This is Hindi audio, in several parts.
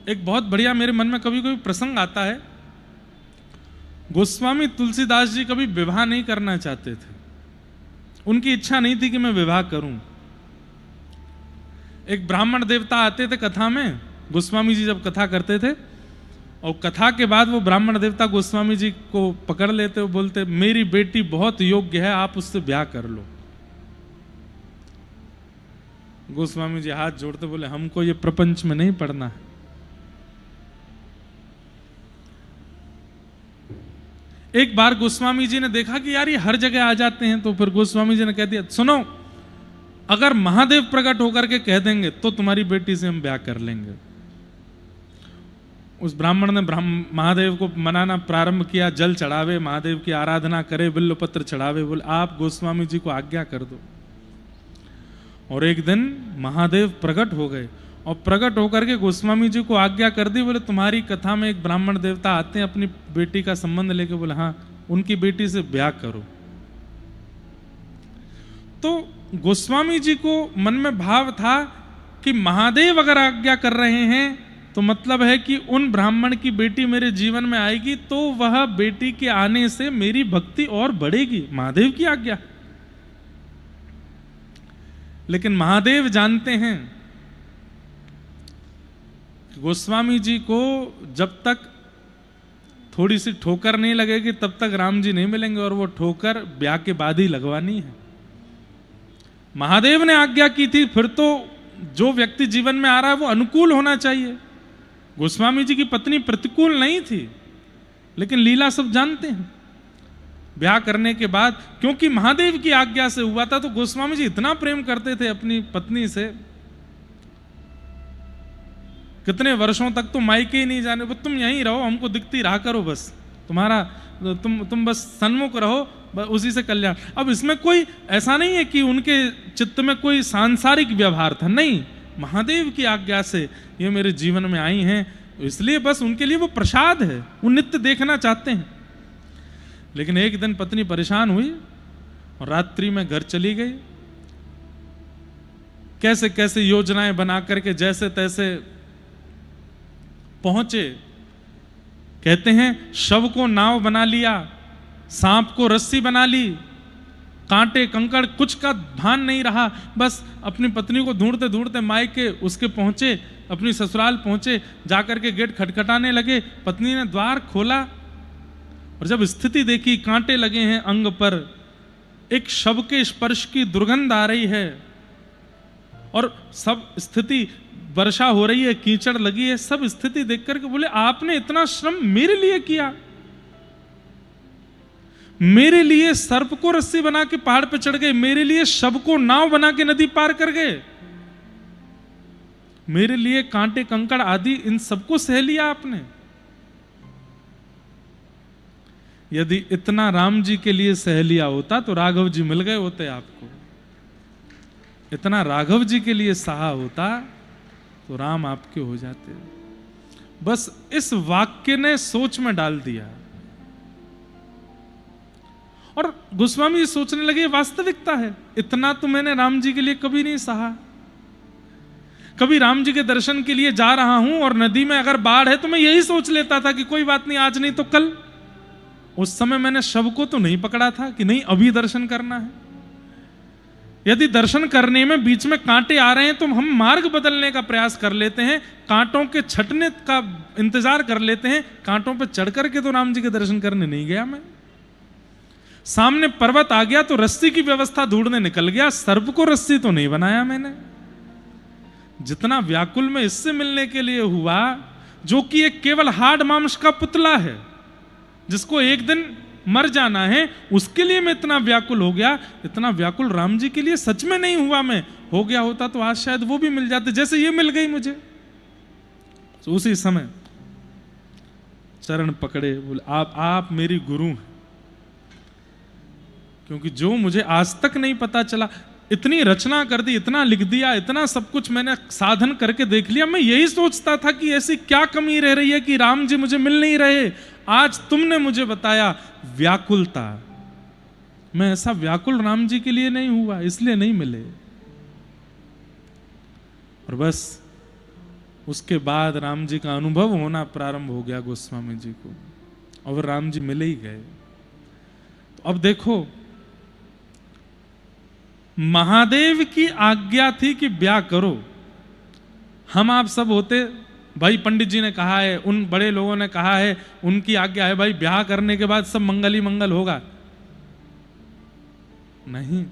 एक बहुत बढ़िया मेरे मन में कभी कभी प्रसंग आता है। गोस्वामी तुलसीदास जी कभी विवाह नहीं करना चाहते थे, उनकी इच्छा नहीं थी कि मैं विवाह करूं। एक ब्राह्मण देवता आते थे कथा में, गोस्वामी जी जब कथा करते थे, और कथा के बाद वो ब्राह्मण देवता गोस्वामी जी को पकड़ लेते, वो बोलते मेरी बेटी बहुत योग्य है, आप उससे ब्याह कर लो। गोस्वामी जी हाथ जोड़ते बोले हमको ये प्रपंच में नहीं पड़ना है। एक बार गोस्वामी जी ने देखा कि यार ये हर जगह आ जाते हैं, तो फिर गोस्वामी जी ने कह दिया सुनो, अगर महादेव प्रकट होकर के कह देंगे तो तुम्हारी बेटी से हम ब्याह कर लेंगे। उस ब्राह्मण ने महादेव को मनाना प्रारंभ किया, जल चढ़ावे, महादेव की आराधना करे, बिल्वपत्र चढ़ावे, बोले आप गोस्वामी जी को आज्ञा कर दो। और एक दिन महादेव प्रकट हो गए और प्रकट होकर के गोस्वामी जी को आज्ञा कर दी, बोले तुम्हारी कथा में एक ब्राह्मण देवता आते हैं अपनी बेटी का संबंध लेके, बोले हाँ उनकी बेटी से ब्याह करो। तो गोस्वामी जी को मन में भाव था कि महादेव अगर आज्ञा कर रहे हैं तो मतलब है कि उन ब्राह्मण की बेटी मेरे जीवन में आएगी तो वह बेटी के आने से मेरी भक्ति और बढ़ेगी, महादेव की आज्ञा। लेकिन महादेव जानते हैं गोस्वामी जी को जब तक थोड़ी सी ठोकर नहीं लगेगी तब तक राम जी नहीं मिलेंगे, और वो ठोकर ब्याह के बाद ही लगवानी है। महादेव ने आज्ञा की थी, फिर तो जो व्यक्ति जीवन में आ रहा है वो अनुकूल होना चाहिए। गोस्वामी जी की पत्नी प्रतिकूल नहीं थी, लेकिन लीला सब जानते हैं। ब्याह करने के बाद क्योंकि महादेव की आज्ञा से हुआ था, तो गोस्वामी जी इतना प्रेम करते थे अपनी पत्नी से, कितने वर्षों तक तो मायके ही नहीं जाने, तुम यहीं रहो, हमको दिखती रहा करो, बस तुम्हारा तुम बस सन्मुख रहो, उसी से कल्याण। अब इसमें कोई ऐसा नहीं है कि उनके चित्त में कोई सांसारिक व्यवहार था, नहीं, महादेव की आज्ञा से ये मेरे जीवन में आई हैं, इसलिए बस उनके लिए वो प्रसाद है, वो नित्य देखना चाहते हैं। लेकिन एक दिन पत्नी परेशान हुई और रात्रि में घर चली गई, कैसे कैसे योजनाएं बना करके जैसे तैसे पहुंचे। कहते हैं शव को नाव बना लिया, सांप को रस्सी बना ली, कांटे कंकड़ कुछ का भान नहीं रहा, बस अपनी पत्नी को ढूंढते ढूंढते मायके उसके पहुंचे, अपनी ससुराल पहुंचे, जाकर के गेट खटखटाने लगे। पत्नी ने द्वार खोला और जब स्थिति देखी, कांटे लगे हैं अंग पर, एक शव के स्पर्श की दुर्गंध आ रही है, और सब स्थिति, वर्षा हो रही है, कीचड़ लगी है, सब स्थिति देख करके बोले आपने इतना श्रम मेरे लिए किया, मेरे लिए सर्प को रस्सी बना के पहाड़ पे चढ़ गए, मेरे लिए शव को नाव बना के नदी पार कर गए, मेरे लिए कांटे कंकड़ आदि इन सबको सह लिया आपने। यदि इतना राम जी के लिए सह लिया होता तो राघव जी मिल गए होते आपको, इतना राघव जी के लिए सहा होता तो राम आपके हो जाते। बस इस वाक्य ने सोच में डाल दिया, और गोस्वामी जी सोचने लगे वास्तविकता है, इतना तो मैंने राम जी के लिए कभी नहीं सहा। कभी राम जी के दर्शन के लिए जा रहा हूं और नदी में अगर बाढ़ है तो मैं यही सोच लेता था कि कोई बात नहीं, आज नहीं तो कल। उस समय मैंने शव को तो नहीं पकड़ा था कि नहीं अभी दर्शन करना है। यदि दर्शन करने में बीच में कांटे आ रहे हैं तो हम मार्ग बदलने का प्रयास कर लेते हैं, कांटों के छटने का इंतजार कर लेते हैं, कांटों पर चढ़ करके तो राम जी के दर्शन करने नहीं गया मैं। सामने पर्वत आ गया तो रस्सी की व्यवस्था ढूंढने निकल गया, सर्प को रस्सी तो नहीं बनाया मैंने। जितना व्याकुल में इससे मिलने के लिए हुआ, जो कि एक केवल हाड़ मांस का पुतला है, जिसको एक दिन मर जाना है, उसके लिए मैं इतना व्याकुल हो गया, इतना व्याकुल राम जी के लिए सच में नहीं हुआ। मैं हो गया होता तो आज शायद वो भी मिल जाते जैसे ये मिल गई मुझे। तो उसी समय चरण पकड़े, बोले आप मेरी गुरु हैं, क्योंकि जो मुझे आज तक नहीं पता चला, इतनी रचना कर दी, इतना लिख दिया, इतना सब कुछ मैंने साधन करके देख लिया, मैं यही सोचता था कि ऐसी क्या कमी रह रही है कि राम जी मुझे मिल नहीं रहे। आज तुमने मुझे बताया व्याकुलता, मैं ऐसा व्याकुल राम जी के लिए नहीं हुआ, इसलिए नहीं मिले। और बस उसके बाद राम जी का अनुभव होना प्रारंभ हो गया गोस्वामी जी को, और राम जी मिले ही गए। तो अब देखो, महादेव की आज्ञा थी कि ब्याह करो। हम आप सब होते, भाई पंडित जी ने कहा है, उन बड़े लोगों ने कहा है, उनकी आज्ञा है, भाई ब्याह करने के बाद सब मंगल ही मंगल होगा। नहीं,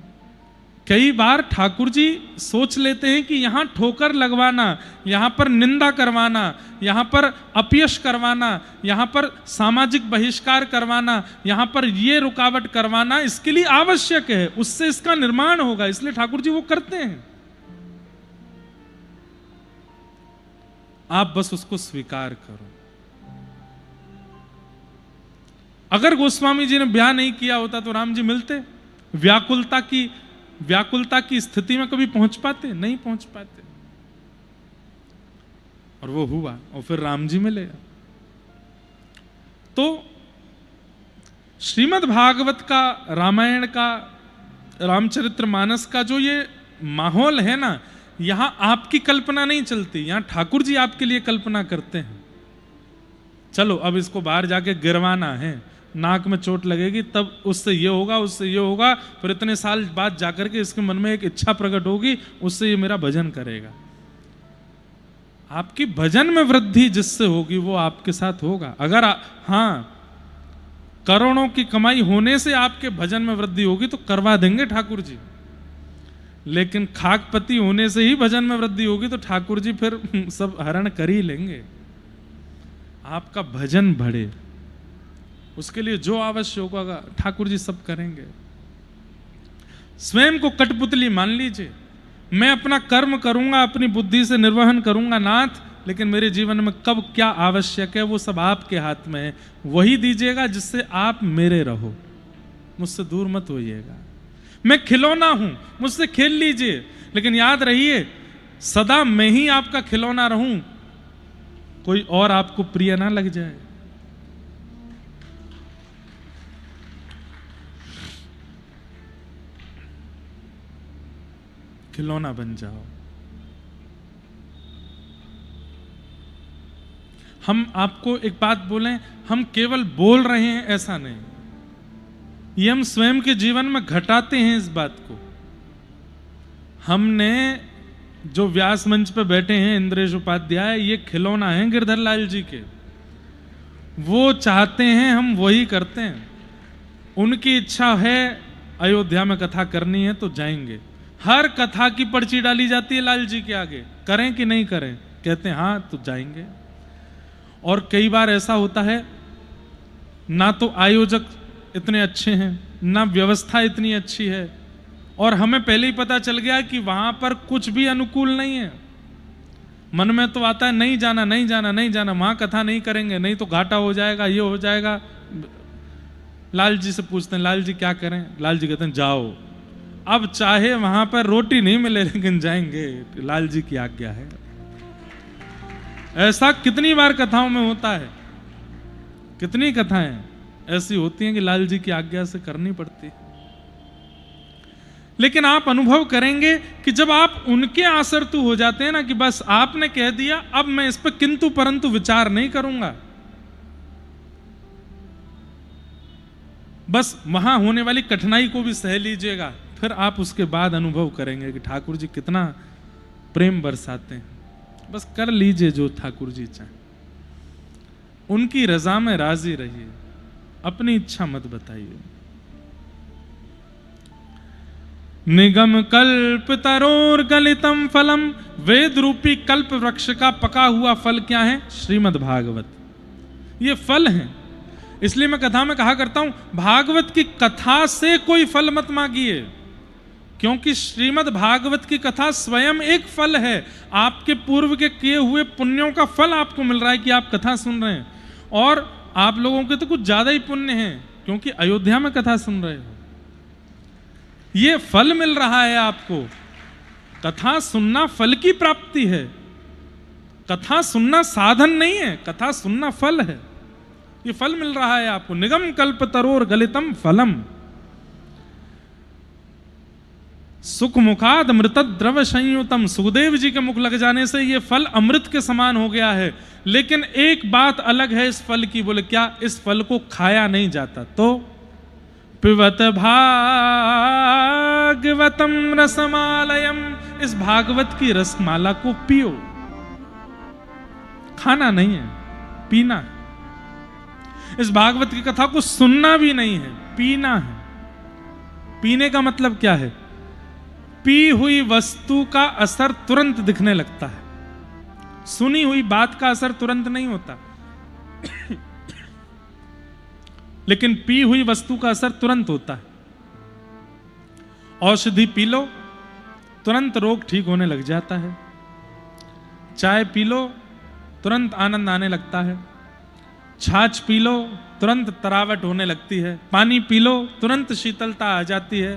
कई बार ठाकुर जी सोच लेते हैं कि यहां ठोकर लगवाना, यहां पर निंदा करवाना, यहां पर अपयश करवाना, यहां पर सामाजिक बहिष्कार करवाना, यहां पर ये रुकावट करवाना इसके लिए आवश्यक है, उससे इसका निर्माण होगा, इसलिए ठाकुर जी वो करते हैं। आप बस उसको स्वीकार करो। अगर गोस्वामी जी ने ब्याह नहीं किया होता तो राम जी मिलते? व्याकुलता की स्थिति में कभी पहुंच पाते? नहीं पहुंच पाते। और वो हुआ, और फिर राम जी मिले। तो श्रीमद् भागवत का, रामायण का, रामचरितमानस का जो ये माहौल है ना, यहां आपकी कल्पना नहीं चलती, यहां ठाकुर जी आपके लिए कल्पना करते हैं। चलो अब इसको बाहर जाके गिरवाना है, नाक में चोट लगेगी, तब उससे ये होगा, उससे ये होगा, फिर इतने साल बाद जाकर के इसके मन में एक इच्छा प्रकट होगी, उससे ये मेरा भजन करेगा। आपकी भजन में वृद्धि जिससे होगी वो आपके साथ होगा। अगर हाँ, करोड़ों की कमाई होने से आपके भजन में वृद्धि होगी तो करवा देंगे ठाकुर जी, लेकिन खाकपति होने से ही भजन में वृद्धि होगी तो ठाकुर जी फिर सब हरण कर ही लेंगे। आपका भजन बढ़े, उसके लिए जो आवश्यक होगा ठाकुर जी सब करेंगे। स्वयं को कठपुतली मान लीजिए, मैं अपना कर्म करूंगा, अपनी बुद्धि से निर्वहन करूंगा नाथ, लेकिन मेरे जीवन में कब क्या आवश्यक है वो सब आपके हाथ में है, वही दीजिएगा जिससे आप मेरे रहो, मुझसे दूर मत होइएगा। मैं खिलौना हूं, मुझसे खेल लीजिए, लेकिन याद रहिए सदा मैं ही आपका खिलौना रहूं, कोई और आपको प्रिय ना लग जाए। खिलौना बन जाओ। हम आपको एक बात बोलें, हम केवल बोल रहे हैं ऐसा नहीं, ये हम स्वयं के जीवन में घटाते हैं इस बात को। हमने जो व्यास मंच पे बैठे हैं इंद्रेश उपाध्याय, ये खिलौना है गिरधर लाल जी के, वो चाहते हैं हम वही करते हैं। उनकी इच्छा है अयोध्या में कथा करनी है तो जाएंगे, हर कथा की पर्ची डाली जाती है लाल जी के आगे, करें कि नहीं करें, कहते हैं हाँ तो जाएंगे। और कई बार ऐसा होता है ना तो आयोजक इतने अच्छे हैं, ना व्यवस्था इतनी अच्छी है, और हमें पहले ही पता चल गया कि वहां पर कुछ भी अनुकूल नहीं है। मन में तो आता है नहीं जाना नहीं जाना नहीं जाना, वहां कथा नहीं करेंगे, नहीं तो घाटा हो जाएगा, ये हो जाएगा। लाल जी से पूछते हैं लाल जी क्या करें, लाल जी कहते हैं जाओ। अब चाहे वहां पर रोटी नहीं मिले लेकिन जाएंगे, लाल जी की आज्ञा है। ऐसा कितनी बार कथाओं में होता है, कितनी कथाएं ऐसी होती हैं कि लाल जी की आज्ञा से करनी पड़ती है। लेकिन आप अनुभव करेंगे कि जब आप उनके आसरतु हो जाते हैं ना, कि बस आपने कह दिया अब मैं इस पर किंतु परंतु विचार नहीं करूंगा, बस वहां होने वाली कठिनाई को भी सह लीजिएगा, फिर आप उसके बाद अनुभव करेंगे कि ठाकुर जी कितना प्रेम बरसाते हैं। बस कर लीजिए जो ठाकुर जी चाहे, उनकी रजा में राजी रहिए, अपनी इच्छा मत बताइए। निगम कल्प तरोर गलितम फलम, वेद रूपी कल्प वृक्ष का पका हुआ फल क्या है? श्रीमद् भागवत, ये फल है। इसलिए मैं कथा में कहा करता हूं, भागवत की कथा से कोई फल मत मांगिए, क्योंकि श्रीमद् भागवत की कथा स्वयं एक फल है। आपके पूर्व के किए हुए पुण्यों का फल आपको मिल रहा है कि आप कथा सुन रहे हैं, और आप लोगों के तो कुछ ज्यादा ही पुण्य हैं क्योंकि अयोध्या में कथा सुन रहे हो। ये फल मिल रहा है आपको। कथा सुनना फल की प्राप्ति है, कथा सुनना साधन नहीं है, कथा सुनना फल है। ये फल मिल रहा है आपको। निगम कल्प तरोर गलितम फलम, सुख मुखाद अमृत द्रव संयुतम, सुखदेव जी के मुख लग जाने से ये फल अमृत के समान हो गया है। लेकिन एक बात अलग है इस फल की, बोले क्या? इस फल को खाया नहीं जाता। तो पिबत भागवतम रसमालयम, इस भागवत की रसमाला को पियो। खाना नहीं है, पीना है। इस भागवत की कथा को सुनना भी नहीं है, पीना है। पीने का मतलब क्या है? पी हुई वस्तु का असर तुरंत दिखने लगता है, सुनी हुई बात का असर तुरंत नहीं होता। लेकिन पी हुई वस्तु का असर तुरंत होता है। औषधि पी लो, तुरंत रोग ठीक होने लग जाता है। चाय पी लो, तुरंत आनंद आने लगता है। छाछ पी लो, तुरंत तरावट होने लगती है। पानी पी लो, तुरंत शीतलता आ जाती है।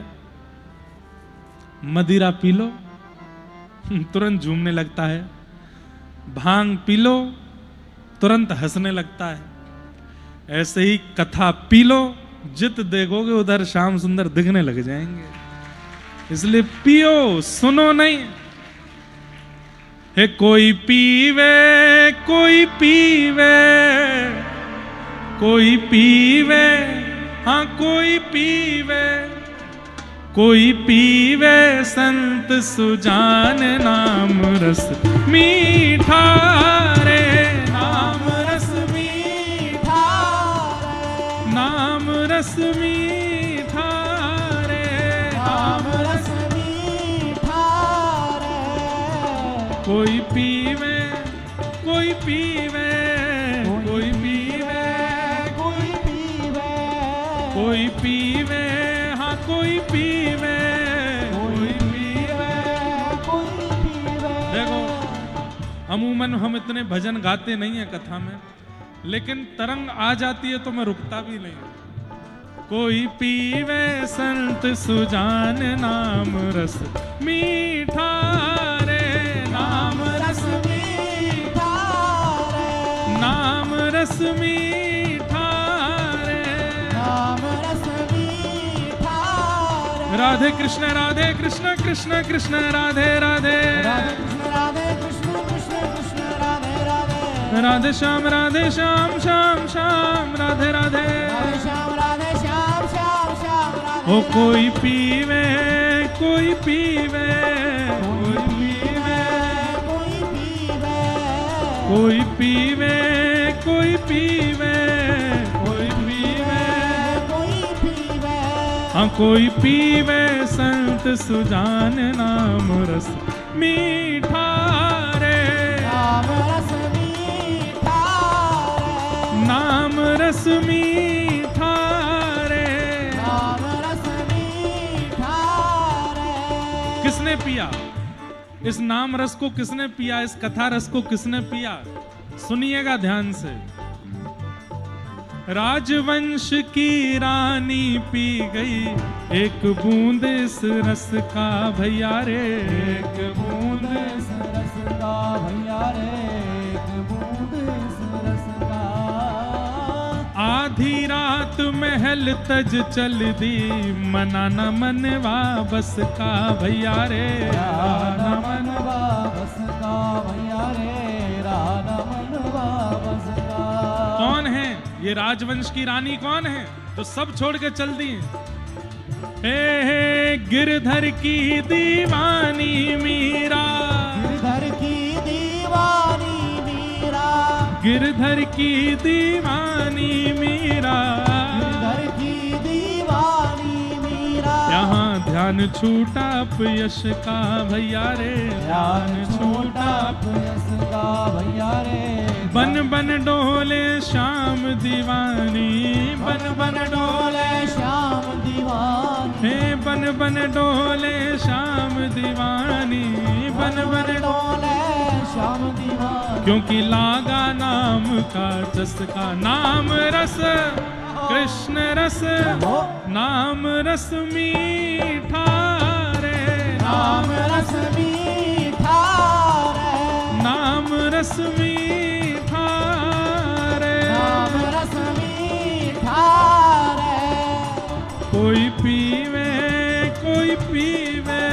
मदिरा पी लो, तुरंत झूमने लगता है। भांग पी लो, तुरंत हंसने लगता है। ऐसे ही कथा पी लो, जित देखोगे उधर श्याम सुंदर दिखने लग जाएंगे। इसलिए पियो, सुनो नहीं। है कोई पीवे, कोई पीवे, कोई पीवे, हाँ कोई पीवे, कोई पीवे संत सुजान नाम रस मीठा रे, नाम रस मीठा रे, नाम रस मीठा रे, नाम रस मीठा रे। कोई पीवे, कोई पीवे, कोई पीवे, कोई पीवे, कोई पीवे, हाँ कोई पीवे, कोई पीवे, कोई पीवे। देखो, अमूमन हम इतने भजन गाते नहीं है कथा में, लेकिन तरंग आ जाती है तो मैं रुकता भी नहीं। कोई पीवे संत सुजान नाम रस मीठा रे, नाम रस मीठा रे, नाम रस मीठा रे, नाम रस मीठा रे। राधे कृष्ण कृष्ण कृष्ण राधे राधे, राधे कृष्ण कृष्ण कृष्ण राधे राधे, राधे श्याम श्याम श्याम राधे राधे, राधे श्याम श्याम श्याम राधे। ओ कोई पीवे, कोई पीवे, कोई पीवे, कोई पीवे, कोई पीवे, कोई पीवे, कोई पीवे, कोई पीवे, हाँ कोई पीवे संत सुजान नाम रस मीठा रे, नाम रस मीठा रे, नाम रस मीठा रे, नाम रस मीठा रे। किसने पिया इस नाम रस को? किसने पिया इस कथा रस को? किसने पिया? सुनिएगा ध्यान से। राजवंश की रानी पी गई एक बूंद इस रस का भैया रे, एक बूंद इस रस का भैया रे, एक बूंद इस रस का। आधी रात महल तज चल दी, मना न मनवा बस का भैया रे, राना मनवा बस का भैया रे, राना मनवा बस का। कौन है ये राजवंश की रानी? कौन है तो सब छोड़ के चल दी? हे गिरधर की दीवानी मीरा, गिरधर की दीवानी मीरा, गिरधर की दीवानी मीरा, गिरधर की दीवानी मीरा। यहाँ ध्यान छूटा यश का भैया रे, ध्यान छूटा यश का भैया रे। बन बन डोले श्याम दीवानी, बन बन डोले श्याम दीवानी, हे बन बन डोले श्याम दीवानी, बन बन डोले श्याम दीवानी। क्योंकि लागा नाम का चस्का, नाम रस कृष्ण रस, नाम रस मीठा रे, नाम रस मीठा रे, नाम रस मीठा रे, नाम रस मीठा रे। कोई पीवे, कोई पीवे,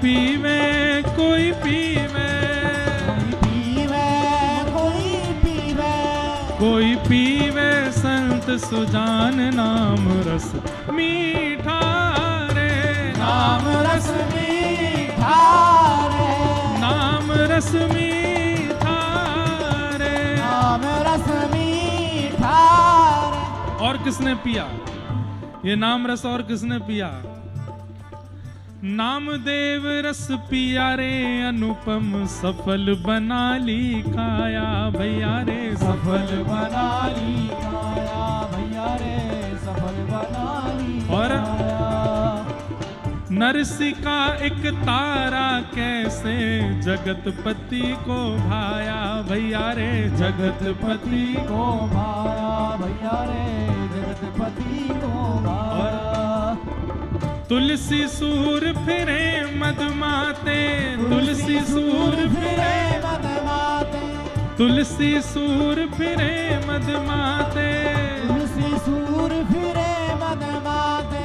पीवे कोई पीवे, कोई पीवे संत सुजान नाम रस मीठा रे, नाम रस मीठा रे, नाम रस मीठा रे, नाम रस मीठा रे। और किसने पिया ये नाम रस? और किसने पिया? नामदेव रस पिया रे अनुपम, सफल बना ली काया भैया रे, सफल बना ली काया भैया रे, सफल बना ली और काया। नरसिका एक तारा कैसे जगतपति को भाया भैया रे, जगतपति को भाया भैया रे, जगतपति को भाया। तुलसी सूर फिरे मदमाते, तुलसी सूर फिरे मदमाते, तुलसी सूर फिरे मदमाते, तुलसी सूर फिरे मदमाते।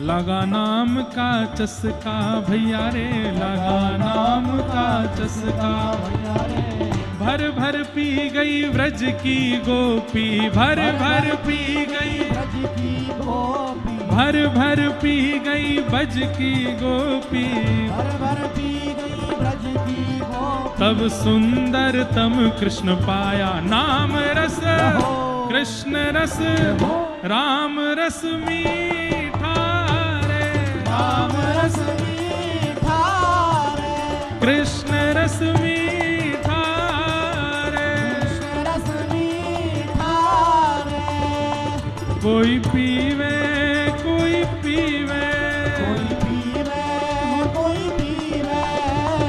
लगा नाम का चस्का भैया रे, लगा नाम का चस्का भैया रे। भर भर पी गई व्रज की गोपी, भर भर पी गई ब्रज की गोपी, भर भर पी गई ब्रज की गोपी, भर भर पी गई ब्रज की गोपी। तब सुंदरतम कृष्ण पाया, नाम रस कृष्ण रस राम रस मीठा रे, नाम रस मीठा रे, कृष्ण रस मीठा रे, कृष्ण रस मीठा रे। कोई पीवे कोई पीवे, कोई पीवे कोई पीवे,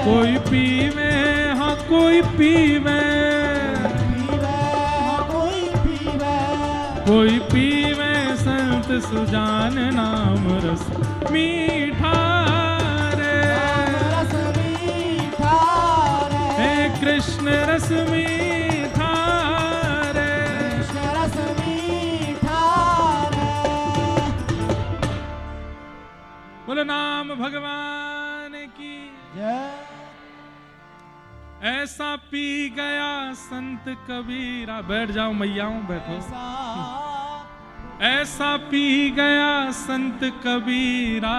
कोई पीवे हाँ कोई पीवे, पीवे कोई पीवे, कोई पीवे संत सुजान नाम रस मीठा रे, नाम रस मीठा रे, हे कृष्ण रस मीठा रे। कृष्ण रस मीठा रे। बोलो नाम भगवान की। जय। ऐसा पी गया संत कबीरा, बैठ जाओ मैयाओं बैठो। ऐसा पी गया संत कबीरा,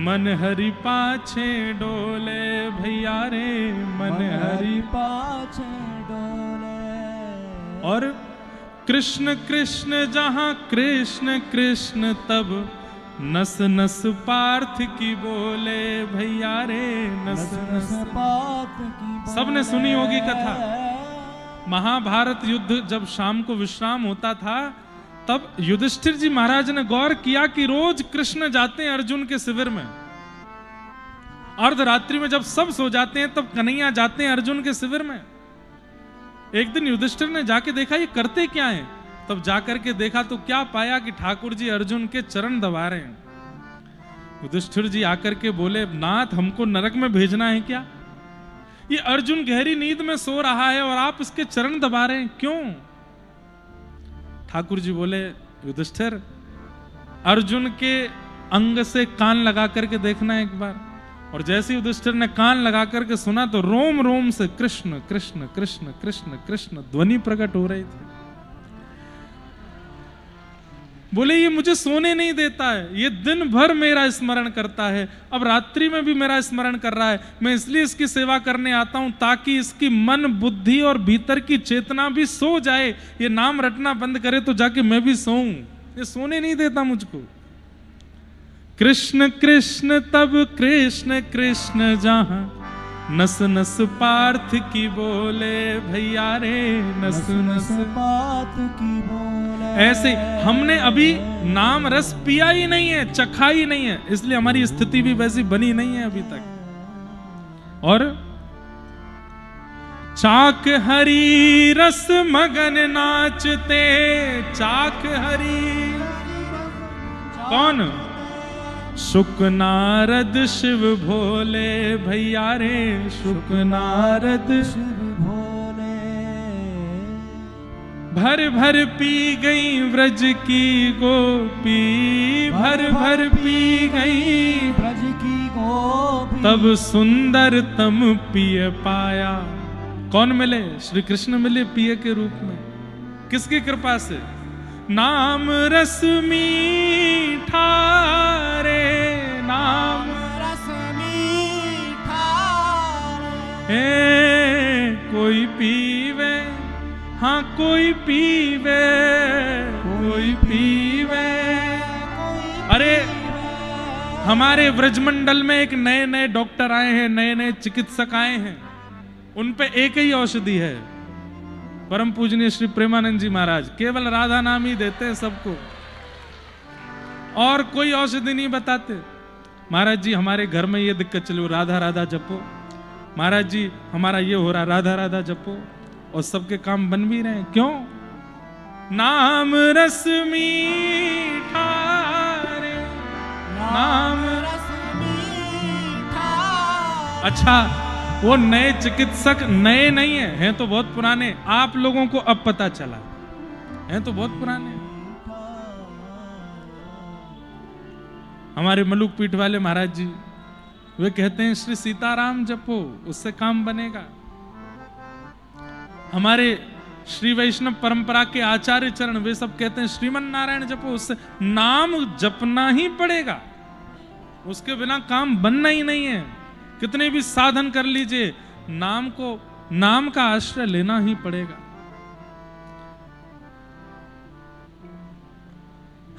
मन हरि पाछे डोले भैया रे, मन हरि पाछे डोले। और कृष्ण कृष्ण जहाँ कृष्ण कृष्ण, तब नस नस पार्थ की बोले भैया रे, नस नस पार्थ की। सबने सुनी होगी कथा। महाभारत युद्ध जब शाम को विश्राम होता था, तब युधिष्ठिर जी महाराज ने गौर किया कि रोज कृष्ण जाते हैं अर्जुन के शिविर में। अर्धरात्रि में जब सब सो जाते हैं, तब कन्हैया जाते हैं अर्जुन के शिविर में। एक दिन युधिष्ठिर ने जाके देखा ये करते क्या हैं। तब जाकर के देखा तो क्या पाया कि ठाकुर जी अर्जुन के चरण दबा रहे हैं। युधिष्ठिर जी आकर के बोले, नाथ हमको नरक में भेजना है क्या? ये अर्जुन गहरी नींद में सो रहा है और आप इसके चरण दबा रहे हैं, क्यों? ठाकुर जी बोले, युधिष्ठिर अर्जुन के अंग से कान लगा करके देखना एक बार। और जैसे युधिष्ठिर ने कान लगा करके सुना तो रोम रोम से कृष्ण कृष्ण कृष्ण कृष्ण कृष्ण ध्वनि प्रकट हो रही थी। बोले ये मुझे सोने नहीं देता है, ये दिन भर मेरा स्मरण करता है, अब रात्रि में भी मेरा स्मरण कर रहा है। मैं इसलिए इसकी सेवा करने आता हूं ताकि इसकी मन बुद्धि और भीतर की चेतना भी सो जाए। ये नाम रटना बंद करे तो जाके मैं भी सोऊं। ये सोने नहीं देता मुझको। कृष्ण कृष्ण तब कृष्ण कृष्ण जहां नस नस पार्थ की बोले भैया रे, नस नस पार्थ की बोले। ऐसे हमने अभी नाम रस पिया ही नहीं है, चखा ही नहीं है, इसलिए हमारी स्थिति भी वैसी बनी नहीं है अभी तक। और चाक हरी रस मगन नाचते, चाक हरी कौन? शुक नारद शिव भोले भैया रे, शुक नारद शिव भोले। भर भर पी गई व्रज की गोपी, भर भर पी गई ब्रज की गोपी। तब सुंदरतम पिय पाया। कौन मिले? श्री कृष्ण मिले पिय के रूप में। किसकी कृपा से? नाम रस मीठा रे, नाम रस मीठा है कोई पीवे, हाँ कोई पीवे, कोई पीवे। अरे हमारे व्रजमंडल में एक नए नए डॉक्टर आए हैं, नए नए चिकित्सक आए हैं, उन पे एक ही औषधि है, परम पूजनीय श्री प्रेमानंद जी महाराज। केवल राधा नाम ही देते हैं सबको, और कोई औषधि नहीं बताते। महाराज जी हमारे घर में ये दिक्कत चली, राधा राधा जपो। महाराज जी हमारा ये हो रहा, राधा राधा जपो, और सबके काम बन भी रहे हैं। क्यों? नाम रस मीठा रे, नाम रस मीठा। अच्छा, वो नए चिकित्सक नए नहीं हैं तो बहुत पुराने। आप लोगों को अब पता चला, हैं तो बहुत पुराने। हमारे मलुक पीठ वाले महाराज जी वे कहते हैं श्री सीताराम जपो, उससे काम बनेगा। हमारे श्री वैष्णव परंपरा के आचार्य चरण वे सब कहते हैं श्रीमन नारायण जपो, उससे नाम जपना ही पड़ेगा, उसके बिना काम बनना ही नहीं है। कितने भी साधन कर लीजिए, नाम का आश्रय लेना ही पड़ेगा।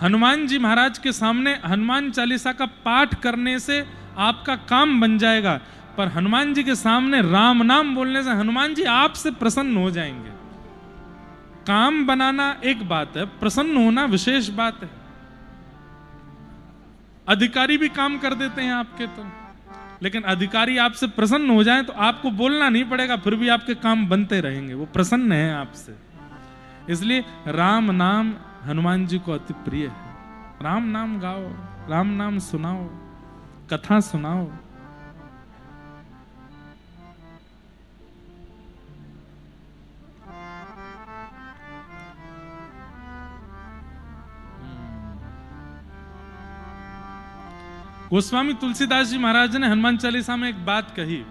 हनुमान जी महाराज के सामने हनुमान चालीसा का पाठ करने से आपका काम बन जाएगा, पर हनुमान जी के सामने राम नाम बोलने से हनुमान जी आपसे प्रसन्न हो जाएंगे। काम बनाना एक बात है, प्रसन्न होना विशेष बात है। अधिकारी भी काम कर देते हैं आपके, तो लेकिन अधिकारी आपसे प्रसन्न हो जाए तो आपको बोलना नहीं पड़ेगा, फिर भी आपके काम बनते रहेंगे, वो प्रसन्न है आपसे। इसलिए राम नाम हनुमान जी को अति प्रिय है। राम नाम गाओ, राम नाम सुनाओ, कथा सुनाओ। गोस्वामी तुलसीदास जी महाराज ने हनुमान चालीसा में एक बात कही,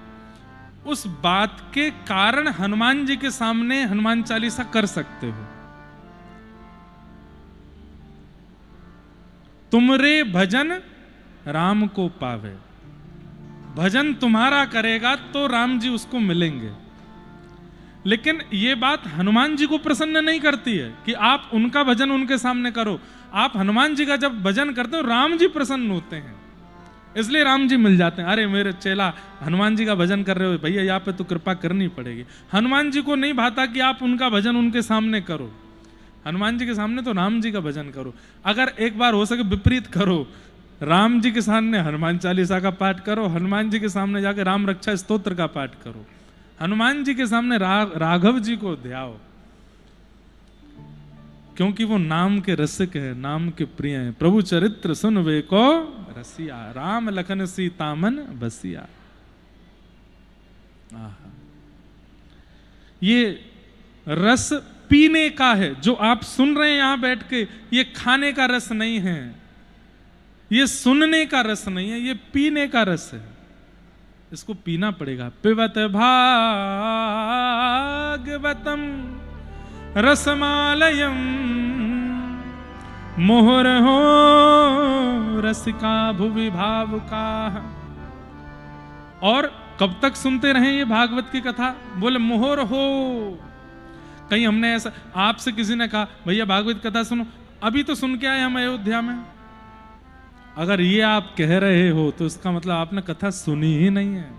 उस बात के कारण हनुमान जी के सामने हनुमान चालीसा कर सकते हो। तुमरे भजन राम को पावे, भजन तुम्हारा करेगा तो राम जी उसको मिलेंगे। लेकिन यह बात हनुमान जी को प्रसन्न नहीं करती है कि आप उनका भजन उनके सामने करो। आप हनुमान जी का जब भजन करते हो राम जी प्रसन्न होते हैं, इसलिए राम जी मिल जाते हैं। अरे मेरे चेला हनुमान जी का भजन कर रहे हो भैया, यहाँ पे तो कृपा करनी पड़ेगी। हनुमान जी को नहीं भाता कि आप उनका भजन उनके सामने करो, हनुमान जी के सामने तो राम जी का भजन करो। अगर एक बार हो सके विपरीत करो, राम जी के सामने हनुमान चालीसा का पाठ करो, हनुमान जी के सामने जाके राम रक्षा स्तोत्र का पाठ करो, हनुमान जी के सामने राघव जी को ध्याओ, क्योंकि वो नाम के रसिक है, नाम के प्रिय हैं। प्रभु चरित्र सुन वे को रसिया, राम लखन सीता मन बसिया। ये रस पीने का है, जो आप सुन रहे हैं यहां बैठ के, ये खाने का रस नहीं है, ये सुनने का रस नहीं है, ये पीने का रस है। इसको पीना पड़ेगा। पिबत भागवतम रसमालयम मोहर हो रसिका भुवि भावुका। और कब तक सुनते रहे ये भागवत की कथा? बोले मोहर हो। कहीं हमने ऐसा आपसे किसी ने कहा भैया भागवत कथा सुनो, अभी तो सुन के आए हम अयोध्या में, अगर ये आप कह रहे हो तो इसका मतलब आपने कथा सुनी ही नहीं है।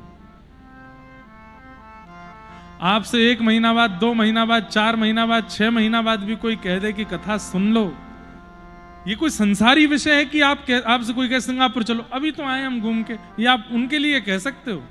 आपसे 1 महीना बाद, 2 महीना बाद, 4 महीना बाद, 6 महीना बाद भी कोई कह दे कि कथा सुन लो, ये कोई संसारी विषय है कि आपसे कोई कहे सिंगापुर चलो, अभी तो आए हम घूम के, ये आप उनके लिए कह सकते हो।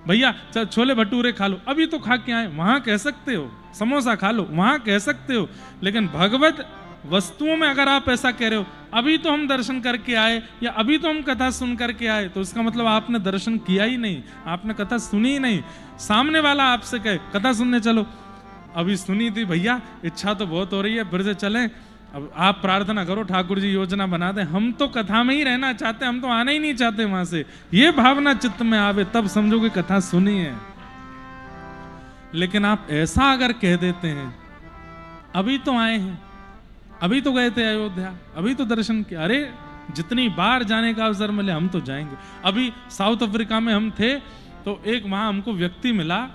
भैया छोले भटूरे खा लो, अभी तो खा के आए, वहां कह सकते हो। समोसा खा लो, वहां कह सकते हो। लेकिन भगवत वस्तुओं में अगर आप ऐसा कह रहे हो, अभी तो हम दर्शन करके आए या अभी तो हम कथा सुन करके आए, तो इसका मतलब आपने दर्शन किया ही नहीं, आपने कथा सुनी ही नहीं। सामने वाला आपसे कहे कथा सुनने चलो, अभी सुनी थी भैया, इच्छा तो बहुत हो रही है, फिर से चलें, अब आप प्रार्थना करो ठाकुर जी योजना बना दें, हम तो कथा में ही रहना चाहते हैं, हम तो आना ही नहीं चाहते वहां से। ये भावना चित्त में आवे तब समझो कि कथा सुनी है। लेकिन आप ऐसा अगर कह देते हैं, अभी तो आए हैं, अभी तो गए थे अयोध्या, अभी तो दर्शन किया, अरे जितनी बार जाने का अवसर मिले हम तो जाएंगे। अभी साउथ अफ्रीका में हम थे तो एक वहां हमको व्यक्ति मिला,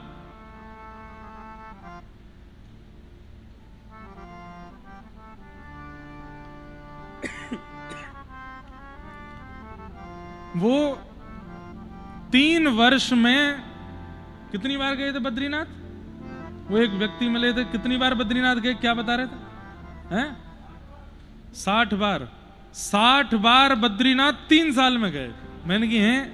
वो 3 वर्ष में कितनी बार गए थे बद्रीनाथ? वो एक व्यक्ति मिले थे, कितनी बार बद्रीनाथ गए, क्या बता रहे थे? हैं? 60 बार। 60 बार बद्रीनाथ 3 साल में गए। मैंने कहा हैं?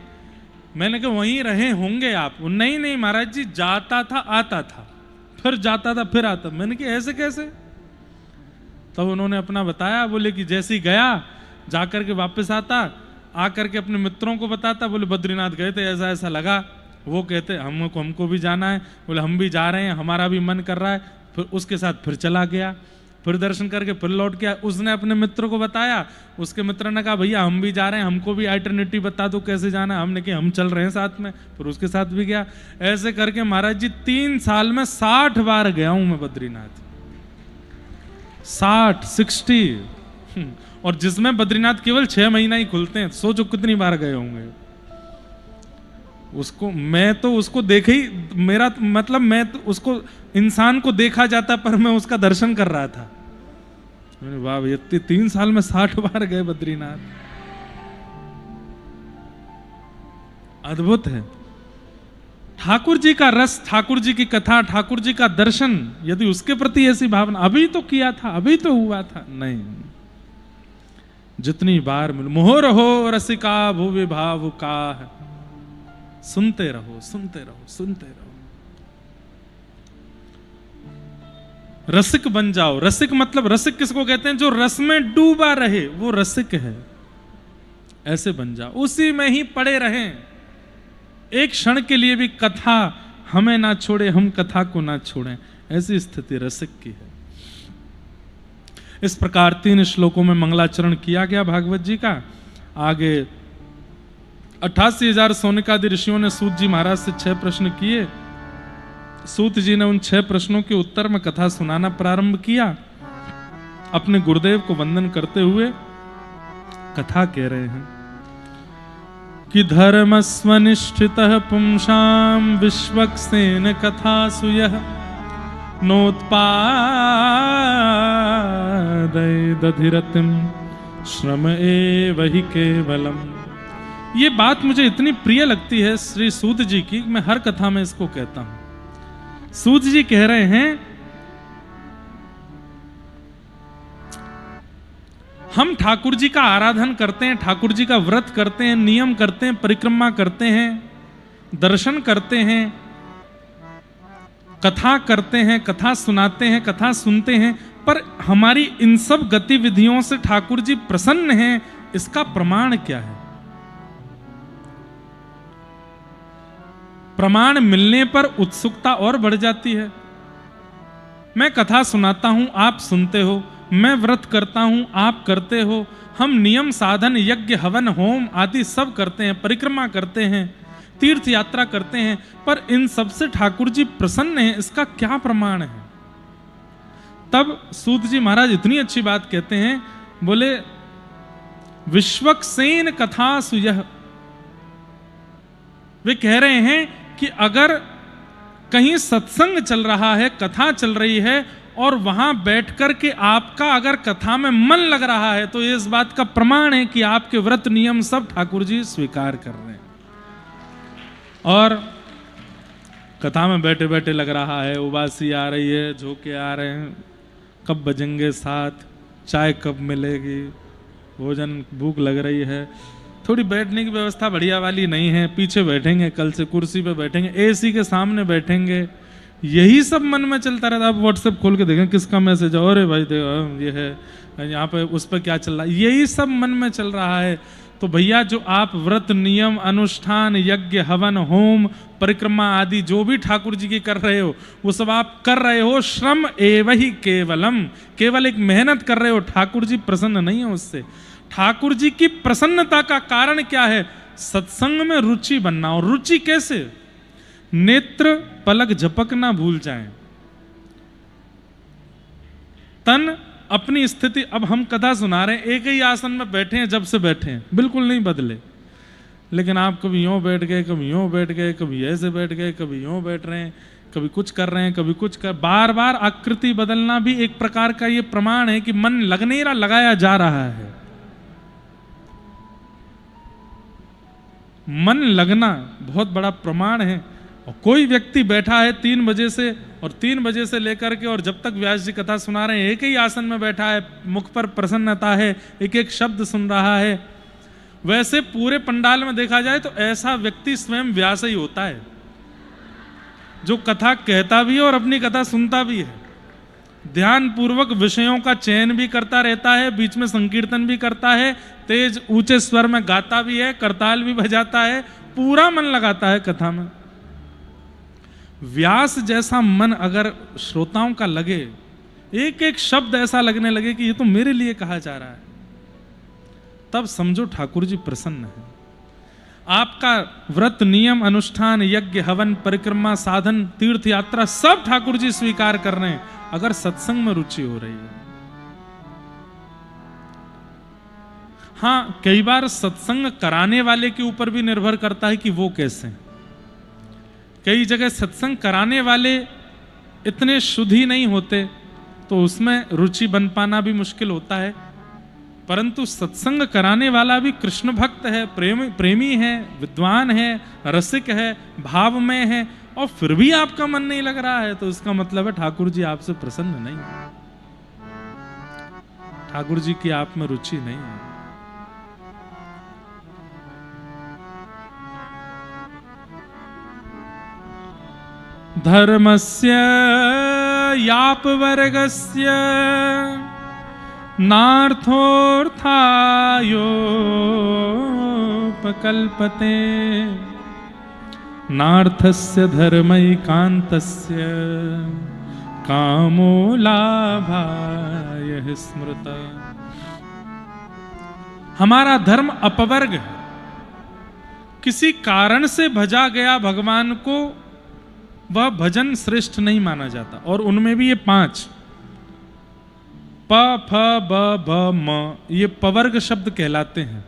मैंने कहा वहीं रहे होंगे आप। नहीं नहीं महाराज जी, जाता था आता था, फिर जाता था फिर आता। मैंने कहा ऐसे कैसे? तब उन्होंने अपना बताया, बोले कि जैसे ही गया जाकर के वापस आता, आकर के अपने मित्रों को बताता, बोले बद्रीनाथ गए थे, ऐसा ऐसा लगा। वो कहते हमको भी जाना है, बोले हम भी जा रहे हैं, हमारा भी मन कर रहा है। फिर उसके साथ फिर चला गया, फिर दर्शन करके फिर लौट गया। उसने अपने मित्र को बताया, उसके मित्र ने कहा भैया हम भी जा रहे हैं, हमको भी अल्टरनेटिव बता दो कैसे जाना है। हमने कहा हम चल रहे हैं साथ में, फिर उसके साथ भी गया। ऐसे करके महाराज जी 3 साल में 60 बार गया हूं मैं बद्रीनाथ। 60 और जिसमें बद्रीनाथ केवल 6 महीना ही खुलते हैं, सोचो कितनी बार गए होंगे। उसको मैं तो उसको देखे ही, मेरा मतलब मैं तो उसको इंसान को देखा जाता, पर मैं उसका दर्शन कर रहा था। वाह भैया, 3 साल में 60 बार गए बद्रीनाथ, अद्भुत है। ठाकुर जी का रस, ठाकुर जी की कथा, ठाकुर जी का दर्शन, यदि उसके प्रति ऐसी भावना, अभी तो किया था, अभी तो हुआ था, नहीं, जितनी बार मिल मोह रहो रसिका भुवि भाव का, सुनते रहो सुनते रहो सुनते रहो, रसिक बन जाओ। रसिक मतलब, रसिक किसको कहते हैं? जो रस में डूबा रहे वो रसिक है। ऐसे बन जाओ, उसी में ही पड़े रहें, एक क्षण के लिए भी कथा हमें ना छोड़े, हम कथा को ना छोड़ें, ऐसी स्थिति रसिक की है। इस प्रकार 3 श्लोकों में मंगलाचरण किया गया भागवत जी का। आगे 88,000 सोनिकादि ऋषियों ने सूत जी महाराज से 6 प्रश्न किए। सूत जी ने उन 6 प्रश्नों के उत्तर में कथा सुनाना प्रारंभ किया। अपने गुरुदेव को वंदन करते हुए कथा कह रहे हैं कि धर्मस्वनिष्ठितः पुंसां विश्वक्सेन कथासु यः नोत्पादयदधिरतिं श्रम एव हि केवलम्। ये बात मुझे इतनी प्रिय लगती है श्री सूत जी की, मैं हर कथा में इसको कहता हूं। सूत जी कह रहे हैं हम ठाकुर जी का आराधन करते हैं, ठाकुर जी का व्रत करते हैं, नियम करते हैं, परिक्रमा करते हैं, दर्शन करते हैं, कथा करते हैं, कथा सुनाते हैं, कथा सुनते हैं, पर हमारी इन सब गतिविधियों से ठाकुर जी प्रसन्न हैं, इसका प्रमाण क्या है? प्रमाण मिलने पर उत्सुकता और बढ़ जाती है। मैं कथा सुनाता हूं, आप सुनते हो, मैं व्रत करता हूं, आप करते हो, हम नियम साधन यज्ञ हवन होम आदि सब करते हैं, परिक्रमा करते हैं, तीर्थ यात्रा करते हैं, पर इन सब से ठाकुर जी प्रसन्न हैं, इसका क्या प्रमाण है? तब सूत जी महाराज इतनी अच्छी बात कहते हैं, बोले विश्वक्सेन कथासु यः। वे कह रहे हैं कि अगर कहीं सत्संग चल रहा है, कथा चल रही है, और वहां बैठकर के आपका अगर कथा में मन लग रहा है, तो ये इस बात का प्रमाण है कि आपके व्रत नियम सब ठाकुर जी स्वीकार कर रहे हैं। और कथा में बैठे बैठे लग रहा है, उबासी आ रही है, झोंके आ रहे हैं, कब बजेंगे 7, चाय कब मिलेगी, भोजन भूख लग रही है, थोड़ी बैठने की व्यवस्था बढ़िया वाली नहीं है, पीछे बैठेंगे, कल से कुर्सी पे बैठेंगे, एसी के सामने बैठेंगे, यही सब मन में चलता रहता है। आप व्हाट्सएप खोल के देखें किसका मैसेज है, अरे भाई देखो ये है, यहाँ पे उस पर क्या चल रहा है, यही सब मन में चल रहा है। तो भैया जो आप व्रत नियम अनुष्ठान यज्ञ हवन होम परिक्रमा आदि जो भी ठाकुर जी की कर रहे हो वो सब आप कर रहे हो श्रम एव ही केवलम, केवल एक मेहनत कर रहे हो। ठाकुर जी प्रसन्न नहीं है उससे। ठाकुर जी की प्रसन्नता का कारण क्या है? सत्संग में रुचि बनना। और रुचि कैसे? नेत्र पलक झपक ना भूल जाएं, तन अपनी स्थिति। अब हम कथा सुना रहे हैं, एक ही आसन में बैठे हैं, जब से बैठे हैं बिल्कुल नहीं बदले, लेकिन आप कभी यूं बैठ गए, कभी यूं बैठ गए, कभी ऐसे बैठ गए, कभी यूं बैठ रहे हैं, कभी कुछ कर रहे हैं, कभी कुछ कर, बार बार आकृति बदलना भी एक प्रकार का ये प्रमाण है कि मन लग नहीं रहा, लगाया जा रहा है। मन लगना बहुत बड़ा प्रमाण है। और कोई व्यक्ति बैठा है 3 बजे से, और 3 बजे से लेकर के और जब तक व्यास जी कथा सुना रहे हैं एक ही आसन में बैठा है, मुख पर प्रसन्नता है, एक एक शब्द सुन रहा है, वैसे पूरे पंडाल में देखा जाए तो ऐसा व्यक्ति स्वयं व्यास ही होता है, जो कथा कहता भी है और अपनी कथा सुनता भी है, ध्यान पूर्वक विषयों का चयन भी करता रहता है, बीच में संकीर्तन भी करता है, तेज ऊंचे स्वर में गाता भी है, करताल भी बजाता है, पूरा मन लगाता है कथा में। व्यास जैसा मन अगर श्रोताओं का लगे, एक एक शब्द ऐसा लगने लगे कि ये तो मेरे लिए कहा जा रहा है, तब समझो ठाकुर जी प्रसन्न है। आपका व्रत नियम अनुष्ठान यज्ञ हवन परिक्रमा साधन तीर्थ यात्रा सब ठाकुर जी स्वीकार कर रहे हैं, अगर सत्संग में रुचि हो रही है। हाँ, कई बार सत्संग कराने वाले के ऊपर भी निर्भर करता है कि वो कैसे हैं। कई जगह सत्संग कराने वाले इतने शुद्ध ही नहीं होते, तो उसमें रुचि बन पाना भी मुश्किल होता है। परंतु सत्संग कराने वाला भी कृष्ण भक्त है, प्रेमी है, विद्वान है, रसिक है, भावमय है, और फिर भी आपका मन नहीं लग रहा है, तो इसका मतलब है ठाकुर जी आपसे प्रसन्न नहीं है, ठाकुर जी की आप में रुचि नहीं है। धर्मस्य यापवर्गस्य नार्थोऽर्थायोपकल्पते नार्थस्य धर्मैकान्तस्य कामो लाभाय स्मृत। हमारा धर्म अपवर्ग है, किसी कारण से भजा गया भगवान को वह भजन श्रेष्ठ नहीं माना जाता। और उनमें भी ये 5 प फ ब भ म ये पवर्ग शब्द कहलाते हैं।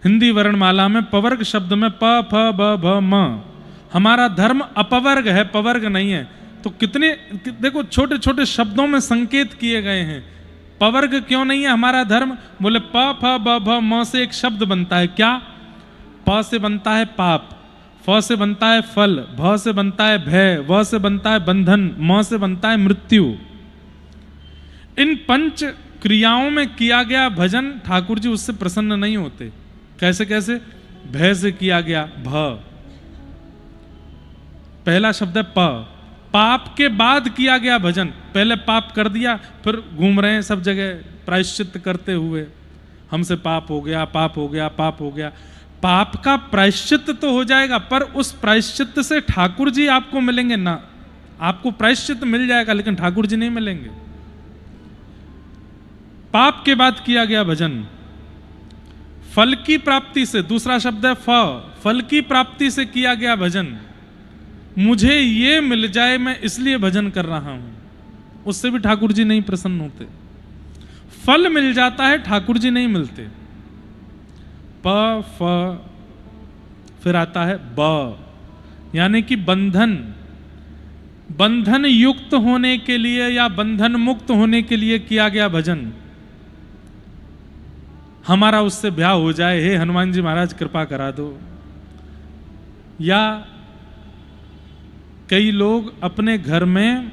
हिंदी वर्णमाला में पवर्ग शब्द में प फ ब भ म। हमारा धर्म अपवर्ग है, पवर्ग नहीं है। तो कितने देखो छोटे छोटे शब्दों में संकेत किए गए हैं। पवर्ग क्यों नहीं है हमारा धर्म? बोले प फ ब भ म से एक शब्द बनता है। क्या? प से बनता है पाप, फ से बनता है फल, भ से बनता है भय, व से बनता है बंधन, म से बनता है मृत्यु। इन 5 क्रियाओं में किया गया भजन ठाकुर जी उससे प्रसन्न नहीं होते। कैसे कैसे? भय से किया गया भ, पहला शब्द है प। पाप के बाद किया गया भजन, पहले पाप कर दिया, फिर घूम रहे हैं सब जगह प्रायश्चित करते हुए, हमसे पाप हो गया, पाप हो गया, पाप हो गया। पाप का प्रायश्चित तो हो जाएगा, पर उस प्रायश्चित से ठाकुर जी आपको मिलेंगे ना। आपको प्रायश्चित मिल जाएगा लेकिन ठाकुर जी नहीं मिलेंगे। पाप के बाद किया गया भजन, फल की प्राप्ति से, दूसरा शब्द है फ, फल की प्राप्ति से किया गया भजन। मुझे ये मिल जाए मैं इसलिए भजन कर रहा हूं, उससे भी ठाकुर जी नहीं प्रसन्न होते। फल मिल जाता है, ठाकुर जी नहीं मिलते। प फ फिर आता है ब, यानी कि बंधन, बंधन युक्त होने के लिए या बंधन मुक्त होने के लिए किया गया भजन। हमारा उससे ब्याह हो जाए, हे हनुमान जी महाराज कृपा करा दो। या कई लोग अपने घर में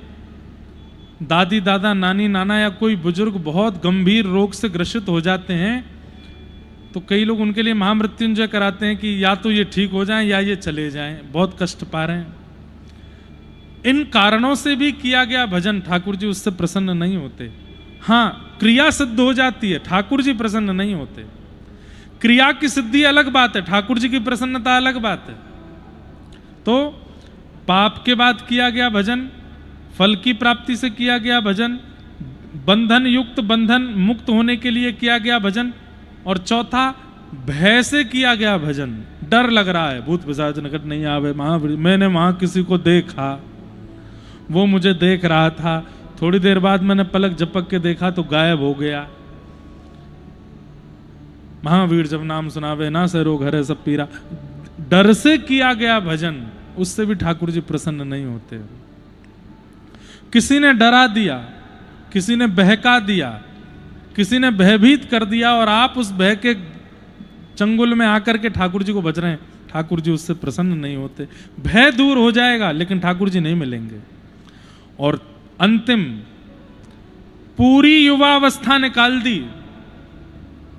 दादी दादा नानी नाना या कोई बुजुर्ग बहुत गंभीर रोग से ग्रसित हो जाते हैं, तो कई लोग उनके लिए महामृत्युंजय कराते हैं कि या तो ये ठीक हो जाएं या ये चले जाएं, बहुत कष्ट पा रहे हैं। इन कारणों से भी किया गया भजन ठाकुर जी उससे प्रसन्न नहीं होते। हाँ, क्रिया सिद्ध हो जाती है, ठाकुर जी प्रसन्न नहीं होते। क्रिया की सिद्धि अलग बात है, ठाकुर जी की प्रसन्नता अलग बात है। तो पाप के बाद किया गया भजन, फल की प्राप्ति से किया गया भजन, बंधन युक्त बंधन मुक्त होने के लिए किया गया भजन, और चौथा भय से किया गया भजन। डर लग रहा है, भूत पिशाच निकट नहीं आवे, मैंने वहां किसी को देखा, वो मुझे देख रहा था, थोड़ी देर बाद मैंने पलक झपक के देखा तो गायब हो गया। महावीर जब नाम सुनावे ना से रोग हरे सब पीरा। डर से किया गया भजन, उससे भी ठाकुर जी प्रसन्न नहीं होते। किसी ने डरा दिया, किसी ने बहका दिया, किसी ने भयभीत कर दिया, और आप उस भय के चंगुल में आकर के ठाकुर जी को बच रहे हैं, ठाकुर जी उससे प्रसन्न नहीं होते। भय दूर हो जाएगा लेकिन ठाकुर जी नहीं मिलेंगे। और अंतिम पूरी युवावस्था निकाल दी,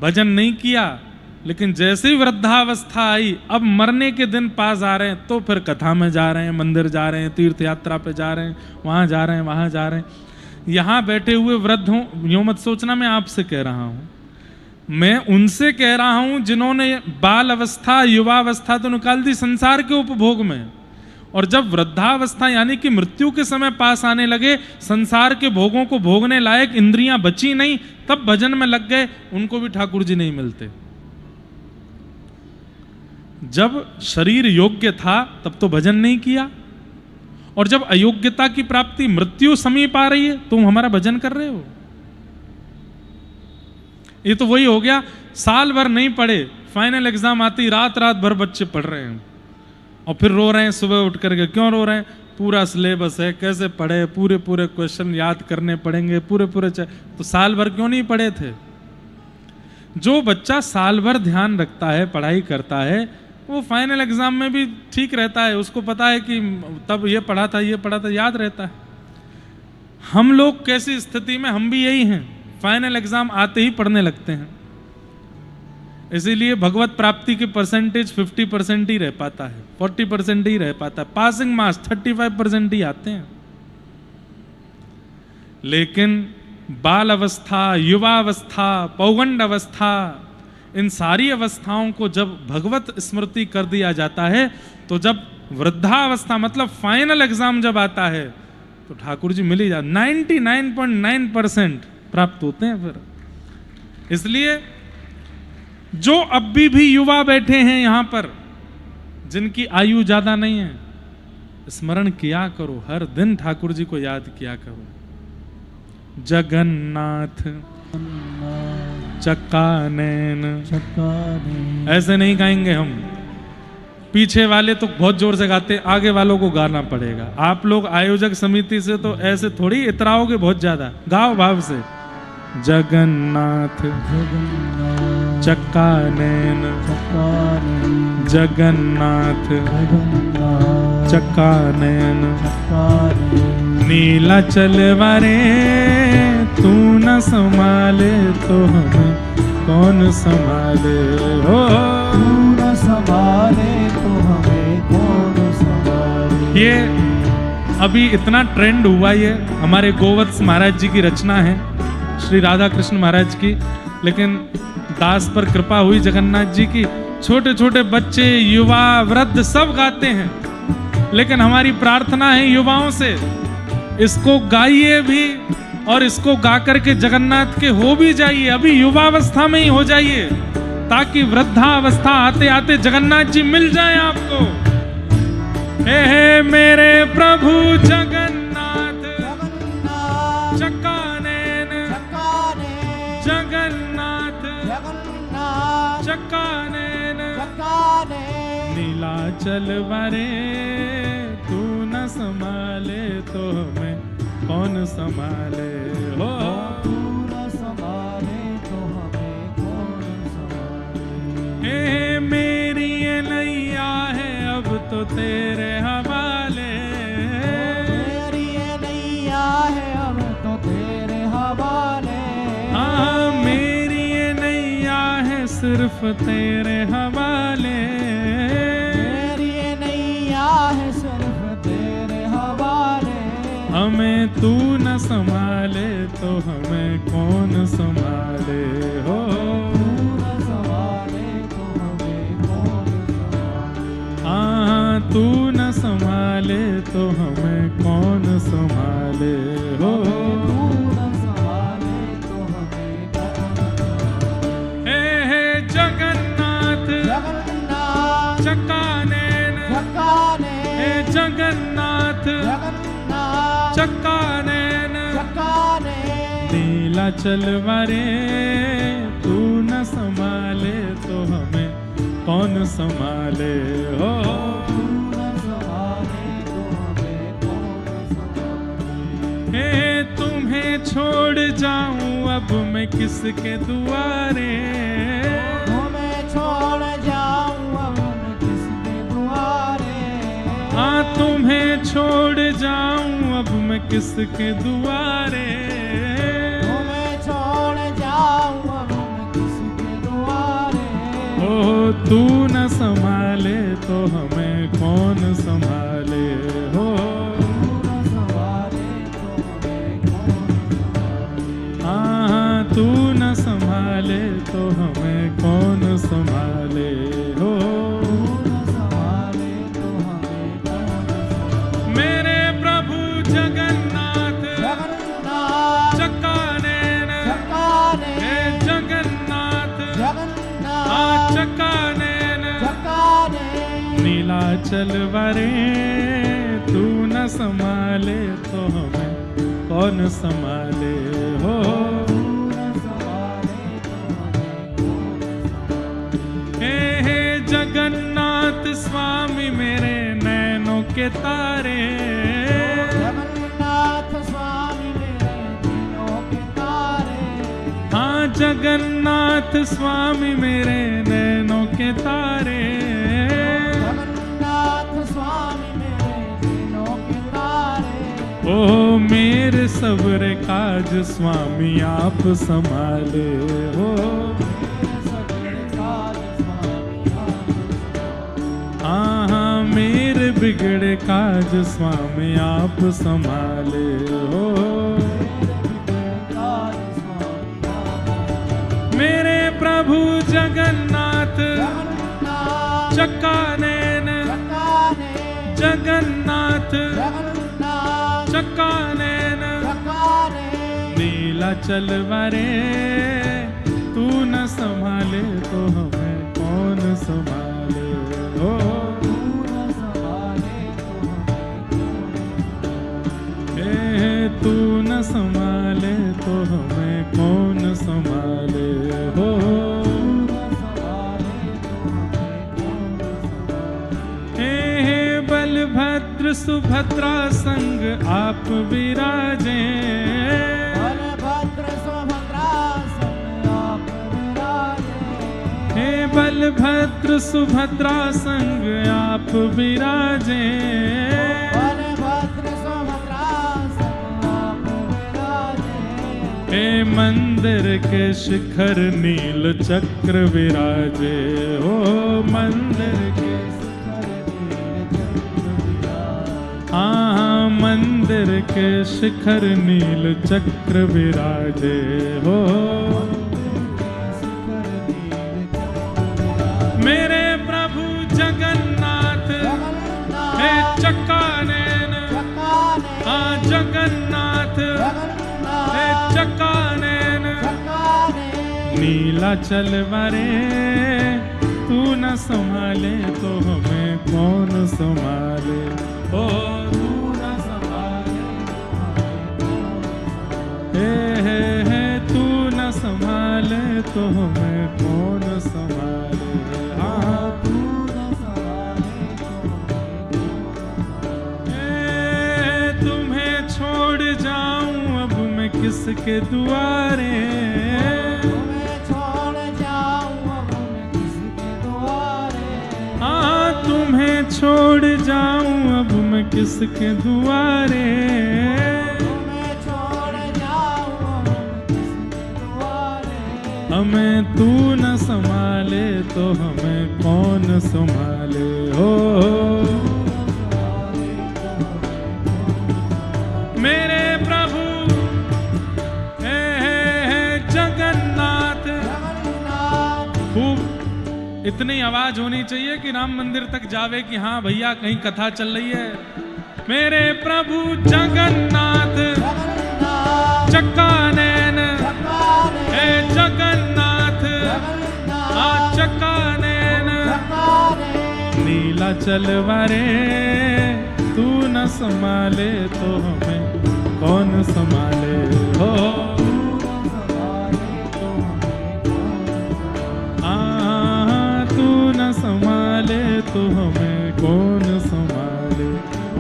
भजन नहीं किया, लेकिन जैसे ही वृद्धावस्था आई, अब मरने के दिन पास आ रहे हैं, तो फिर कथा में जा रहे हैं, मंदिर जा रहे हैं, तीर्थ यात्रा पे जा रहे हैं, वहां जा रहे हैं, वहां जा रहे हैं। यहां बैठे हुए वृद्ध हूं, यूं मत सोचना मैं आपसे कह रहा हूं, मैं उनसे कह रहा हूं जिन्होंने बाल अवस्था युवावस्था तो निकाल दी संसार के उपभोग में, और जब वृद्धावस्था यानी कि मृत्यु के समय पास आने लगे, संसार के भोगों को भोगने लायक इंद्रियां बची नहीं, तब भजन में लग गए, उनको भी ठाकुर जी नहीं मिलते। जब शरीर योग्य था तब तो भजन नहीं किया, और जब अयोग्यता की प्राप्ति मृत्यु समीप आ रही है तुम हमारा भजन कर रहे हो। ये तो वही हो गया, साल भर नहीं पढ़े, फाइनल एग्जाम आती रात रात भर बच्चे पढ़ रहे हैं और फिर रो रहे हैं सुबह उठ करके। क्यों रो रहे हैं? पूरा सिलेबस है, कैसे पढ़े, पूरे पूरे क्वेश्चन याद करने पड़ेंगे, पूरे पूरे। तो साल भर क्यों नहीं पढ़े थे? जो बच्चा साल भर ध्यान रखता है, पढ़ाई करता है, वो फाइनल एग्जाम में भी ठीक रहता है, उसको पता है कि तब ये पढ़ा था, ये पढ़ा था, याद रहता है। हम लोग कैसी स्थिति में, हम भी यही हैं, फाइनल एग्जाम आते ही पढ़ने लगते हैं। इसीलिए भगवत प्राप्ति की परसेंटेज 50% ही रह पाता है, 40% ही रह पाता है, पासिंग मार्क्स 35% ही आते हैं। लेकिन बाल अवस्था, युवा अवस्था, पौगंड अवस्था, इन सारी अवस्थाओं को जब भगवत स्मृति कर दिया जाता है, तो जब वृद्धावस्था मतलब फाइनल एग्जाम जब आता है, तो ठाकुर जी मिल ही जाते, 99.9% प्राप्त होते हैं फिर। इसलिए जो अब भी युवा बैठे हैं यहां पर, जिनकी आयु ज्यादा नहीं है, स्मरण किया करो, हर दिन ठाकुर जी को याद किया करो। जगन्नाथ चक्कानैन, ऐसे नहीं गाएंगे हम, पीछे वाले तो बहुत जोर से गाते, आगे वालों को गाना पड़ेगा। आप लोग आयोजक समिति से तो ऐसे थोड़ी इतराओगे बहुत ज्यादा, गाओ भाव से। जगन्नाथ चक्कानैन, जगन्नाथ चक्कानैन, नीलाचल वारे तू न संभाले तो हमें कौन संभाले, हो तू न संभाले तो हमें कौन संभाले। ये अभी इतना ट्रेंड हुआ, ये हमारे गोवत्स महाराज जी की रचना है, श्री राधा कृष्ण महाराज की, लेकिन दास पर कृपा हुई जगन्नाथ जी की। छोटे छोटे बच्चे, युवा, वृद्ध सब गाते हैं, लेकिन हमारी प्रार्थना है युवाओं से, इसको गाइए भी और इसको गा करके जगन्नाथ के हो भी जाइए, अभी युवावस्था में ही हो जाइए, ताकि वृद्धावस्था आते आते जगन्नाथ जी मिल जाएं आपको। हे मेरे प्रभु जगन्नाथ चक्कानैन, जगन्नाथ चक्कानैन, नीलाचल वारे तू न संभाले तो हमें कौन संभाले, हो तू न संभाले तो हमें कौन संभाले। हे मेरी ये नैया है अब तो तेरे हवाले, मेरी ये नैया है अब तो तेरे हवाले। हाँ मेरी ये नैया है सिर्फ तेरे हवाले, मेरी ये नैया है सिर्फ तेरे हवाले। हमें तू न संभाले तो हमें कौन संभाले, हो तू न संभाले तू न संभाले तो हमें कौन संभाले हो। तू न संभाले तो हमें कौन। हे जगन्नाथ जगन्नाथ चक्कानयन, चक्काने हे जगन्नाथ जगन्नाथ चक्कानयन, चक्काने नीलाचल वारे तू न संभाले तो हमें कौन संभाले हो। तू न संभाले तो हमें कौन संभाले। हे तुम्हें छोड़ जाऊं अब मैं किसके दुआरे, तुम्हें छोड़ जाऊं अब मैं किसके दुआरे। हाँ तुम्हें छोड़ जाऊं अब मैं किसके दुआरे। तुम्हें छोड़ जाऊं अब मैं किसके दुआरे। ओ तू न संभाले तो हमें कौन संभाले हो। तू न संभाले तो हमें कौन संभाले। हाँ तू न संभाले तो हमें कौन संभाले हो। तू न संभाले तो हमें कौन संभाले। मेरे प्रभु जगन्नाथ जगन्नाथ चक्कानयन, चक्काने हे जगन्नाथ जगन्नाथ चक्कानयन, चक्काने नीलाचल वारे तू न संभाले तो हमें कौन संभाले हो। तू न संभाले तो हमें कौन संभाले। हे जगन्नाथ स्वामी मेरे नैनों के तारे, जगन्नाथ स्वामी मेरे दिलों के तारे। हाँ जगन्नाथ स्वामी मेरे नैनों के तारे। जगन्नाथ स्वामी मेरे दिलों के तारे। ओ मेरे सब्र काज स्वामी आप संभाले हो। मेरे सगले काज स्वामी आप संभाले। हाँ हाँ मेरे बिगड़े काज स्वामी आप संभाले हो। मेरे प्रभु जगन्नाथ चक्कानयन, जगन्नाथ चक्कानयन, नीलाचल वारे तू न संभाले तो हमें कौन संभाले हो। हे तू न संभाले तो हमें कौन संभाले हो। हे बलभद्र सुभद्रा संग आप विराजे, बलभद्र सुभद्रा संग आप विराजे। हे बलभद्र सुभद्रा संग आप विराजे। बलभद्र सुभद्रा संग आप विराजे। हे मंदिर के शिखर नील चक्र विराजे हो। मंदिर के हाँ मंदिर के शिखर नील चक्र विराजे हो। मेरे प्रभु जगन्नाथ हे चक्कानयन, हाँ जगन्नाथ हे चक्कानयन, नीलाचल वारे तू न संभाले तो हमें कौन संभाले ओ। तू न संभाले हे तू न संभाले तो हमें कौन संभाले। हाँ तू न संभाले तो हमें तुम्हें छोड़ जाऊं अब मैं किसके दुआरे। तुम्हें छोड़ जाऊं अब मैं किसके दुआरे। हाँ तुम्हें छोड़ जाऊं अब मैं किसके दुआरे। तुम्हें छोड़ जाऊं अब मैं किसके दुआरे। हमें तू न संभाले तो हमें कौन संभाले हो। मेरे प्रभु हे जगन्नाथ, खूब इतनी आवाज होनी चाहिए कि राम मंदिर तक जावे कि हाँ भैया कहीं कथा चल रही है। मेरे प्रभु जगन्नाथ चक्का नैन, हे जगन्नाथ आ चक्का नैन, नीला चलवारे तू न संभाले तो हमें कौन संभाले हो। तू न संभाले तो हमें कौन संभाले,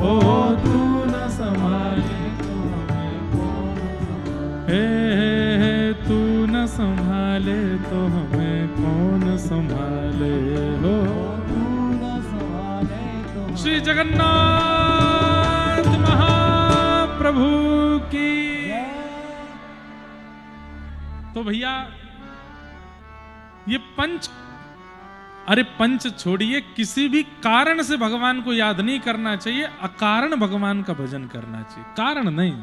ओ तू न संभाले तो हमें कौन संभाले, हे तू न संभाले तो हमें कौन संभाले हो। श्री जगन्नाथ महाप्रभु की। तो भैया ये पंच छोड़िए, किसी भी कारण से भगवान को याद नहीं करना चाहिए, अकारण भगवान का भजन करना चाहिए, कारण नहीं।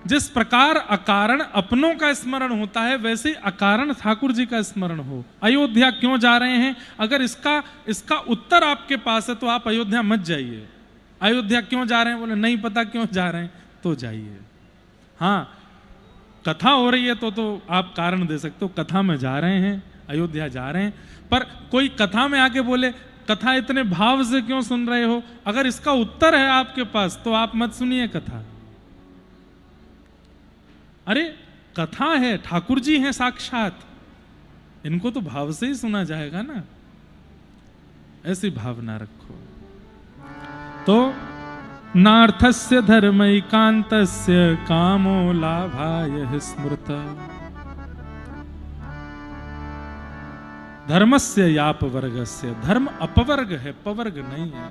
जिस प्रकार अकारण अपनों का स्मरण होता है वैसे अकारण ठाकुर जी का स्मरण हो। अयोध्या क्यों जा रहे हैं, अगर इसका उत्तर आपके पास है तो आप अयोध्या मत जाइए। अयोध्या क्यों जा रहे हैं, बोले नहीं पता क्यों जा रहे हैं, तो जाइए। हाँ कथा हो रही है तो आप कारण दे सकते हो, कथा में जा रहे हैं, अयोध्या जा रहे हैं। पर कोई कथा में आके बोले कथा इतने भाव से क्यों सुन रहे हो, अगर इसका उत्तर है आपके पास तो आप मत सुनिए कथा। अरे कथा है, ठाकुर जी हैं साक्षात, इनको तो भाव से ही सुना जाएगा ना, ऐसी भावना रखो। तो नार्थस्य धर्मैकान्तस्य कामो लाभाय स्मृत, धर्मस्य यापवर्गस्य, धर्म अपवर्ग है, पवर्ग नहीं है।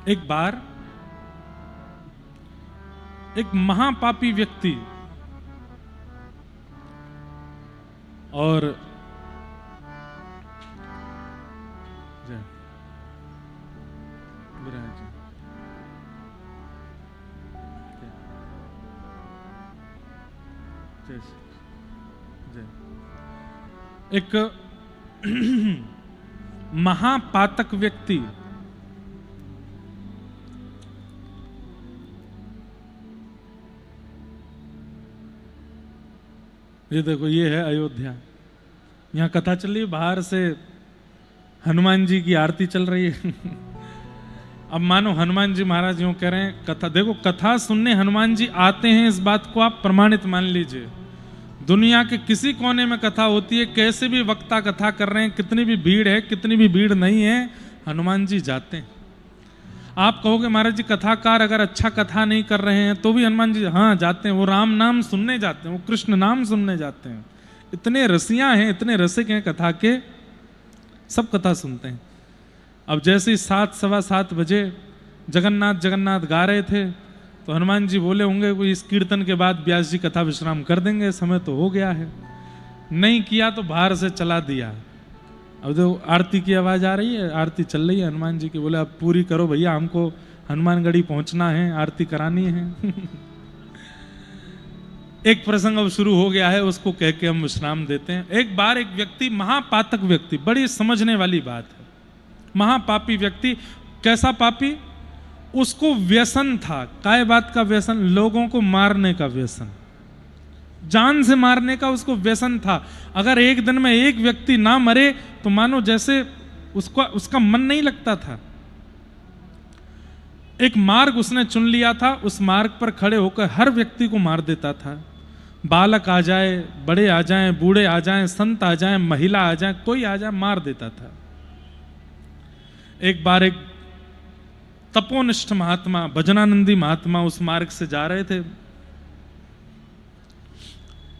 एक बार एक महापापी व्यक्ति और एक महापातक व्यक्ति ये देखो, ये है अयोध्या, यहाँ कथा चल रही है, बाहर से हनुमान जी की आरती चल रही है। अब मानो हनुमान जी महाराज यूं कह रहे हैं कथा, देखो कथा सुनने हनुमान जी आते हैं, इस बात को आप प्रमाणित मान लीजिए। दुनिया के किसी कोने में कथा होती है, कैसे भी वक्ता कथा कर रहे हैं, कितनी भी भीड़ है, कितनी भी भीड़ नहीं है, हनुमान जी जाते हैं। आप कहोगे महाराज जी कथाकार अगर अच्छा कथा नहीं कर रहे हैं तो भी हनुमान जी हाँ जाते हैं, वो राम नाम सुनने जाते हैं, वो कृष्ण नाम सुनने जाते हैं। इतने रसिया हैं, इतने रसिक हैं कथा के, सब कथा सुनते हैं। अब जैसे ही 7, सवा 7 बजे जगन्नाथ जगन्नाथ गा रहे थे तो हनुमान जी बोले होंगे कोई इस कीर्तन के बाद व्यास जी कथा विश्राम कर देंगे, समय तो हो गया है। नहीं किया तो बाहर से चला दिया। अब जो आरती की आवाज आ रही है, आरती चल रही है हनुमान जी की, बोले अब पूरी करो भैया, हमको हनुमानगढ़ी पहुंचना है, आरती करानी है। एक प्रसंग अब शुरू हो गया है, उसको कह के हम विश्राम देते हैं। एक बार एक व्यक्ति, महापातक व्यक्ति, बड़ी समझने वाली बात है, महापापी व्यक्ति। कैसा पापी? उसको व्यसन था। काय बात का व्यसन? लोगों को मारने का व्यसन, जान से मारने का उसको व्यसन था। अगर एक दिन में एक व्यक्ति ना मरे तो मानो जैसे उसका मन नहीं लगता था। एक मार्ग उसने चुन लिया था, उस मार्ग पर खड़े होकर हर व्यक्ति को मार देता था। बालक आ जाए, बड़े आ जाएं, बूढ़े आ जाएं, संत आ जाएं, महिला आ जाए, कोई आ जाए, मार देता था। एक बार एक तपोनिष्ठ महात्मा, भजनानंदी महात्मा उस मार्ग से जा रहे थे।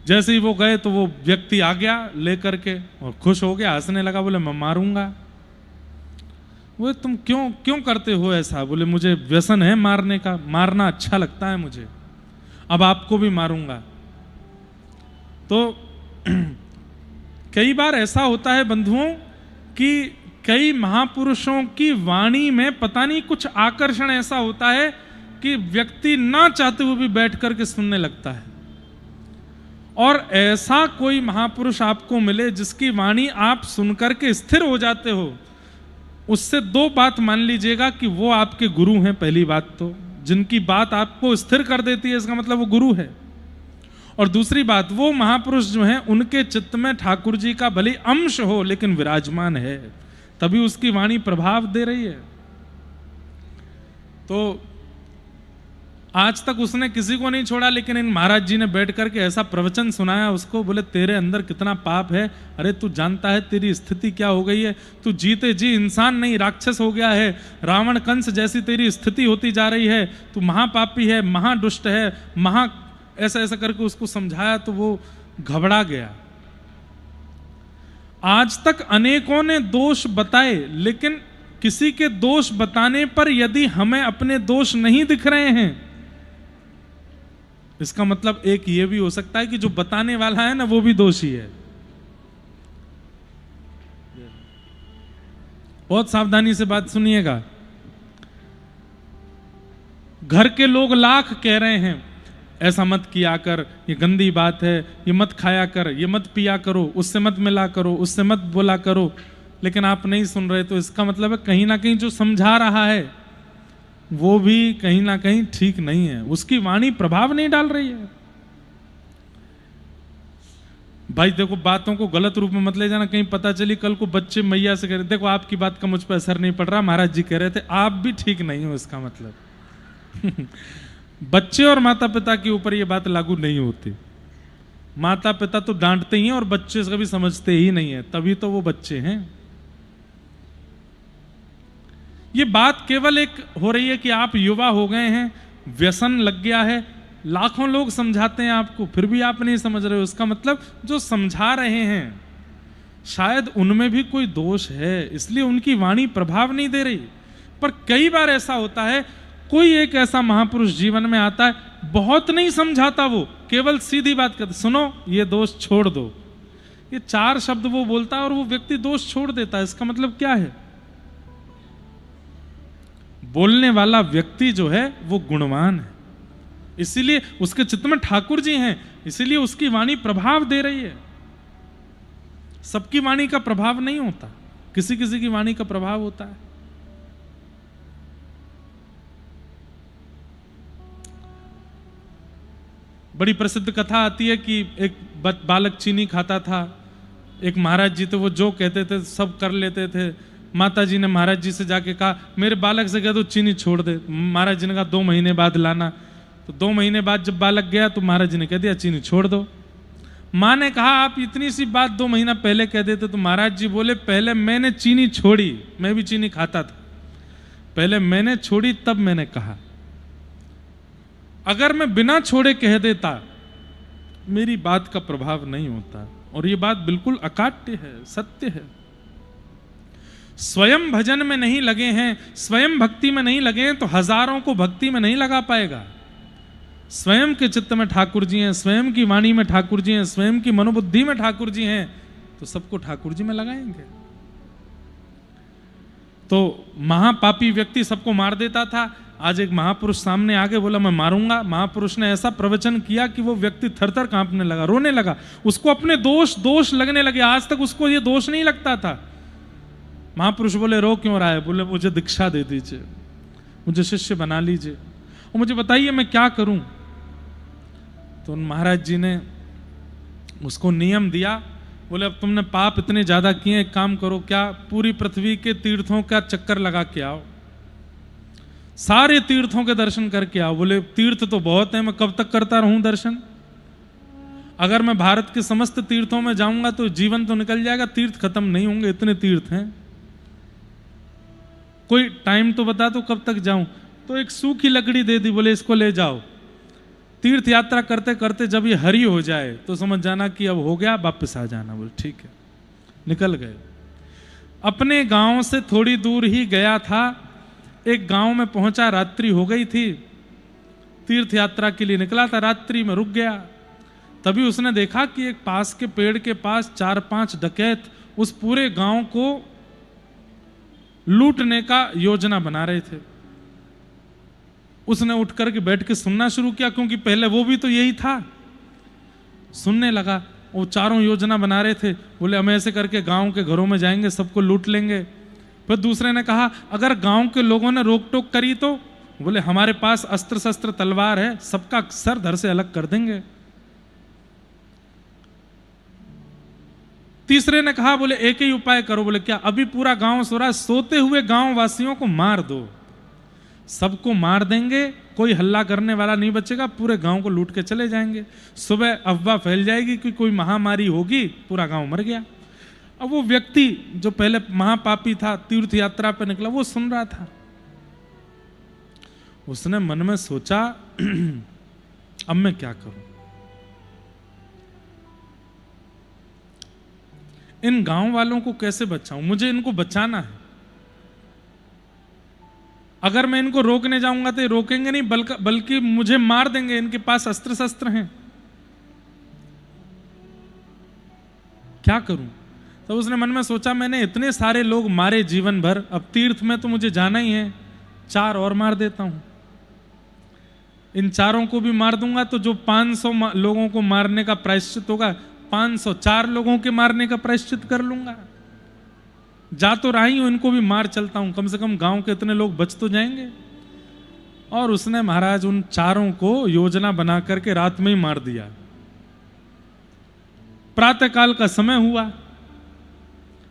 जैसे ही वो गए तो वो व्यक्ति आ गया लेकर के और खुश हो गया, हंसने लगा, बोले मैं मारूंगा। वो तुम क्यों करते हो ऐसा? बोले मुझे व्यसन है मारने का, मारना अच्छा लगता है मुझे, अब आपको भी मारूंगा। तो कई बार ऐसा होता है बंधुओं कि कई महापुरुषों की वाणी में पता नहीं कुछ आकर्षण ऐसा होता है कि व्यक्ति ना चाहते हुए भी बैठ करके सुनने लगता है। और ऐसा कोई महापुरुष आपको मिले जिसकी वाणी आप सुनकर के स्थिर हो जाते हो, उससे दो बात मान लीजिएगा कि वो आपके गुरु हैं। पहली बात तो, जिनकी बात आपको स्थिर कर देती है, इसका मतलब वो गुरु है। और दूसरी बात, वो महापुरुष जो हैं उनके चित्त में ठाकुर जी का भले अंश हो लेकिन विराजमान है, तभी उसकी वाणी प्रभाव दे रही है। तो आज तक उसने किसी को नहीं छोड़ा, लेकिन इन महाराज जी ने बैठ करके ऐसा प्रवचन सुनाया उसको, बोले तेरे अंदर कितना पाप है, अरे तू जानता है तेरी स्थिति क्या हो गई है, तू जीते जी इंसान नहीं राक्षस हो गया है, रावण कंस जैसी तेरी स्थिति होती जा रही है, तू महापापी है, महादुष्ट है, ऐसा ऐसा करके उसको समझाया तो वो घबरा गया। आज तक अनेकों ने दोष बताए, लेकिन किसी के दोष बताने पर यदि हमें अपने दोष नहीं दिख रहे हैं, इसका मतलब एक ये भी हो सकता है कि जो बताने वाला है ना वो भी दोषी है। बहुत सावधानी से बात सुनिएगा। घर के लोग लाख कह रहे हैं ऐसा मत किया कर, ये गंदी बात है, ये मत खाया कर, ये मत पिया करो, उससे मत मिला करो, उससे मत बोला करो, लेकिन आप नहीं सुन रहे, तो इसका मतलब है कहीं ना कहीं जो समझा रहा है वो भी कहीं ना कहीं ठीक नहीं है, उसकी वाणी प्रभाव नहीं डाल रही है। भाई देखो, बातों को गलत रूप में मत ले जाना, कहीं पता चली कल को बच्चे मैया से कह रहे देखो आपकी बात का मुझ पर असर नहीं पड़ रहा, महाराज जी कह रहे थे, आप भी ठीक नहीं हो, इसका मतलब बच्चे और माता पिता के ऊपर ये बात लागू नहीं होती। माता पिता तो डांटते ही हैं और बच्चे कभी समझते ही नहीं है, तभी तो वो बच्चे हैं। ये बात केवल एक हो रही है कि आप युवा हो गए हैं, व्यसन लग गया है, लाखों लोग समझाते हैं आपको, फिर भी आप नहीं समझ रहे हो, इसका मतलब जो समझा रहे हैं शायद उनमें भी कोई दोष है, इसलिए उनकी वाणी प्रभाव नहीं दे रही। पर कई बार ऐसा होता है, कोई एक ऐसा महापुरुष जीवन में आता है, बहुत नहीं समझाता, वो केवल सीधी बात कहता, सुनो ये दोष छोड़ दो, ये 4 शब्द वो बोलता है और वो व्यक्ति दोष छोड़ देता है। इसका मतलब क्या है? बोलने वाला व्यक्ति जो है वो गुणवान है, इसीलिए उसके चित्त में ठाकुर जी हैं, इसीलिए उसकी वाणी प्रभाव दे रही है। सबकी वाणी का प्रभाव नहीं होता, किसी किसी की वाणी का प्रभाव होता है। बड़ी प्रसिद्ध कथा आती है कि एक बालक चीनी खाता था, एक महाराज जी थे, वो जो कहते थे सब कर लेते थे। माता जी ने महाराज जी से जाके कहा मेरे बालक से कह दो चीनी छोड़ दे। महाराज जी ने कहा 2 महीने बाद लाना। तो 2 महीने बाद जब बालक गया तो महाराज जी ने कह दिया चीनी छोड़ दो। माँ ने कहा आप इतनी सी बात 2 महीना पहले कह देते। तो महाराज जी बोले पहले मैंने चीनी छोड़ी, मैं भी चीनी खाता था, पहले मैंने छोड़ी तब मैंने कहा। अगर मैं बिना छोड़े कह देता मेरी बात का प्रभाव नहीं होता। और ये बात बिल्कुल अकाट्य है, सत्य है। स्वयं भजन में नहीं लगे हैं, स्वयं भक्ति में नहीं लगे हैं तो हजारों को भक्ति में नहीं लगा पाएगा। स्वयं के चित्त में ठाकुर जी हैं, स्वयं की वाणी में ठाकुर जी हैं, स्वयं की मनोबुद्धि में ठाकुर जी हैं, तो सबको ठाकुर जी में लगाएंगे। तो महापापी व्यक्ति सबको मार देता था, आज एक महापुरुष सामने आके बोला मैं मारूंगा। महापुरुष ने ऐसा प्रवचन किया कि वो व्यक्ति थरथर कांपने लगा, रोने लगा, उसको अपने दोष लगने लगे। आज तक उसको ये दोष नहीं लगता था। महापुरुष बोले रो क्यों रहा है? बोले मुझे दीक्षा दे दीजिए, मुझे शिष्य बना लीजिए और मुझे बताइए मैं क्या करूं। तो महाराज जी ने उसको नियम दिया, बोले अब तुमने पाप इतने ज्यादा किए, एक काम करो, क्या पूरी पृथ्वी के तीर्थों का चक्कर लगा के आओ, सारे तीर्थों के दर्शन करके आओ। बोले तीर्थ तो बहुत है, मैं कब तक करता रहूं दर्शन? अगर मैं भारत के समस्त तीर्थों में जाऊंगा तो जीवन तो निकल जाएगा, तीर्थ खत्म नहीं होंगे, इतने तीर्थ हैं। कोई टाइम तो बता दो कब तक जाऊं। तो एक सूखी लकड़ी दे दी, बोले इसको ले जाओ, तीर्थ यात्रा करते करते जब ये हरी हो जाए तो समझ जाना कि अब हो गया, वापस आ जाना। बोले ठीक है। निकल गए। अपने गांव से थोड़ी दूर ही गया था, एक गांव में पहुंचा, रात्रि हो गई थी, तीर्थ यात्रा के लिए निकला था, रात्रि में रुक गया। तभी उसने देखा कि एक पास के पेड़ के पास 4-5 डकैत उस पूरे गांव को लूटने का योजना बना रहे थे। उसने उठ करके बैठ के सुनना शुरू किया, क्योंकि पहले वो भी तो यही था। सुनने लगा, वो चारों योजना बना रहे थे, बोले हम ऐसे करके गांव के घरों में जाएंगे, सबको लूट लेंगे। फिर दूसरे ने कहा अगर गांव के लोगों ने रोक टोक करी तो, बोले हमारे पास अस्त्र शस्त्र तलवार है, सबका सर धड़ से अलग कर देंगे। तीसरे ने कहा, बोले एक ही उपाय करो। बोले क्या? अभी पूरा गांव सो रहा है, सोते हुए गांव वासियों को मार दो, सबको मार देंगे, कोई हल्ला करने वाला नहीं बचेगा, पूरे गांव को लूट के चले जाएंगे। सुबह अफवाह फैल जाएगी कि कोई महामारी होगी, पूरा गांव मर गया। अब वो व्यक्ति जो पहले महापापी था, तीर्थ यात्रा पे निकला, वो सुन रहा था। उसने मन में सोचा अब मैं क्या करूं, इन गांव वालों को कैसे बचाऊं, मुझे इनको बचाना है। अगर मैं इनको रोकने जाऊंगा तो ये रोकेंगे नहीं, बल्कि मुझे मार देंगे, इनके पास अस्त्र शस्त्र हैं, क्या करूं? तो उसने मन में सोचा मैंने इतने सारे लोग मारे जीवन भर, अब तीर्थ में तो मुझे जाना ही है, 4 और मार देता हूं। इन 4 को भी मार दूंगा तो जो 500 लोगों को मारने का प्रायश्चित होगा, 504 लोगों के मारने का प्रायश्चित कर लूंगा। जा तो रही हूं, इनको भी मार चलता हूं, कम से कम गांव के इतने लोग बच तो जाएंगे। और उसने महाराज उन 4 को योजना बना करके रात में ही मार दिया। प्रातःकाल का समय हुआ,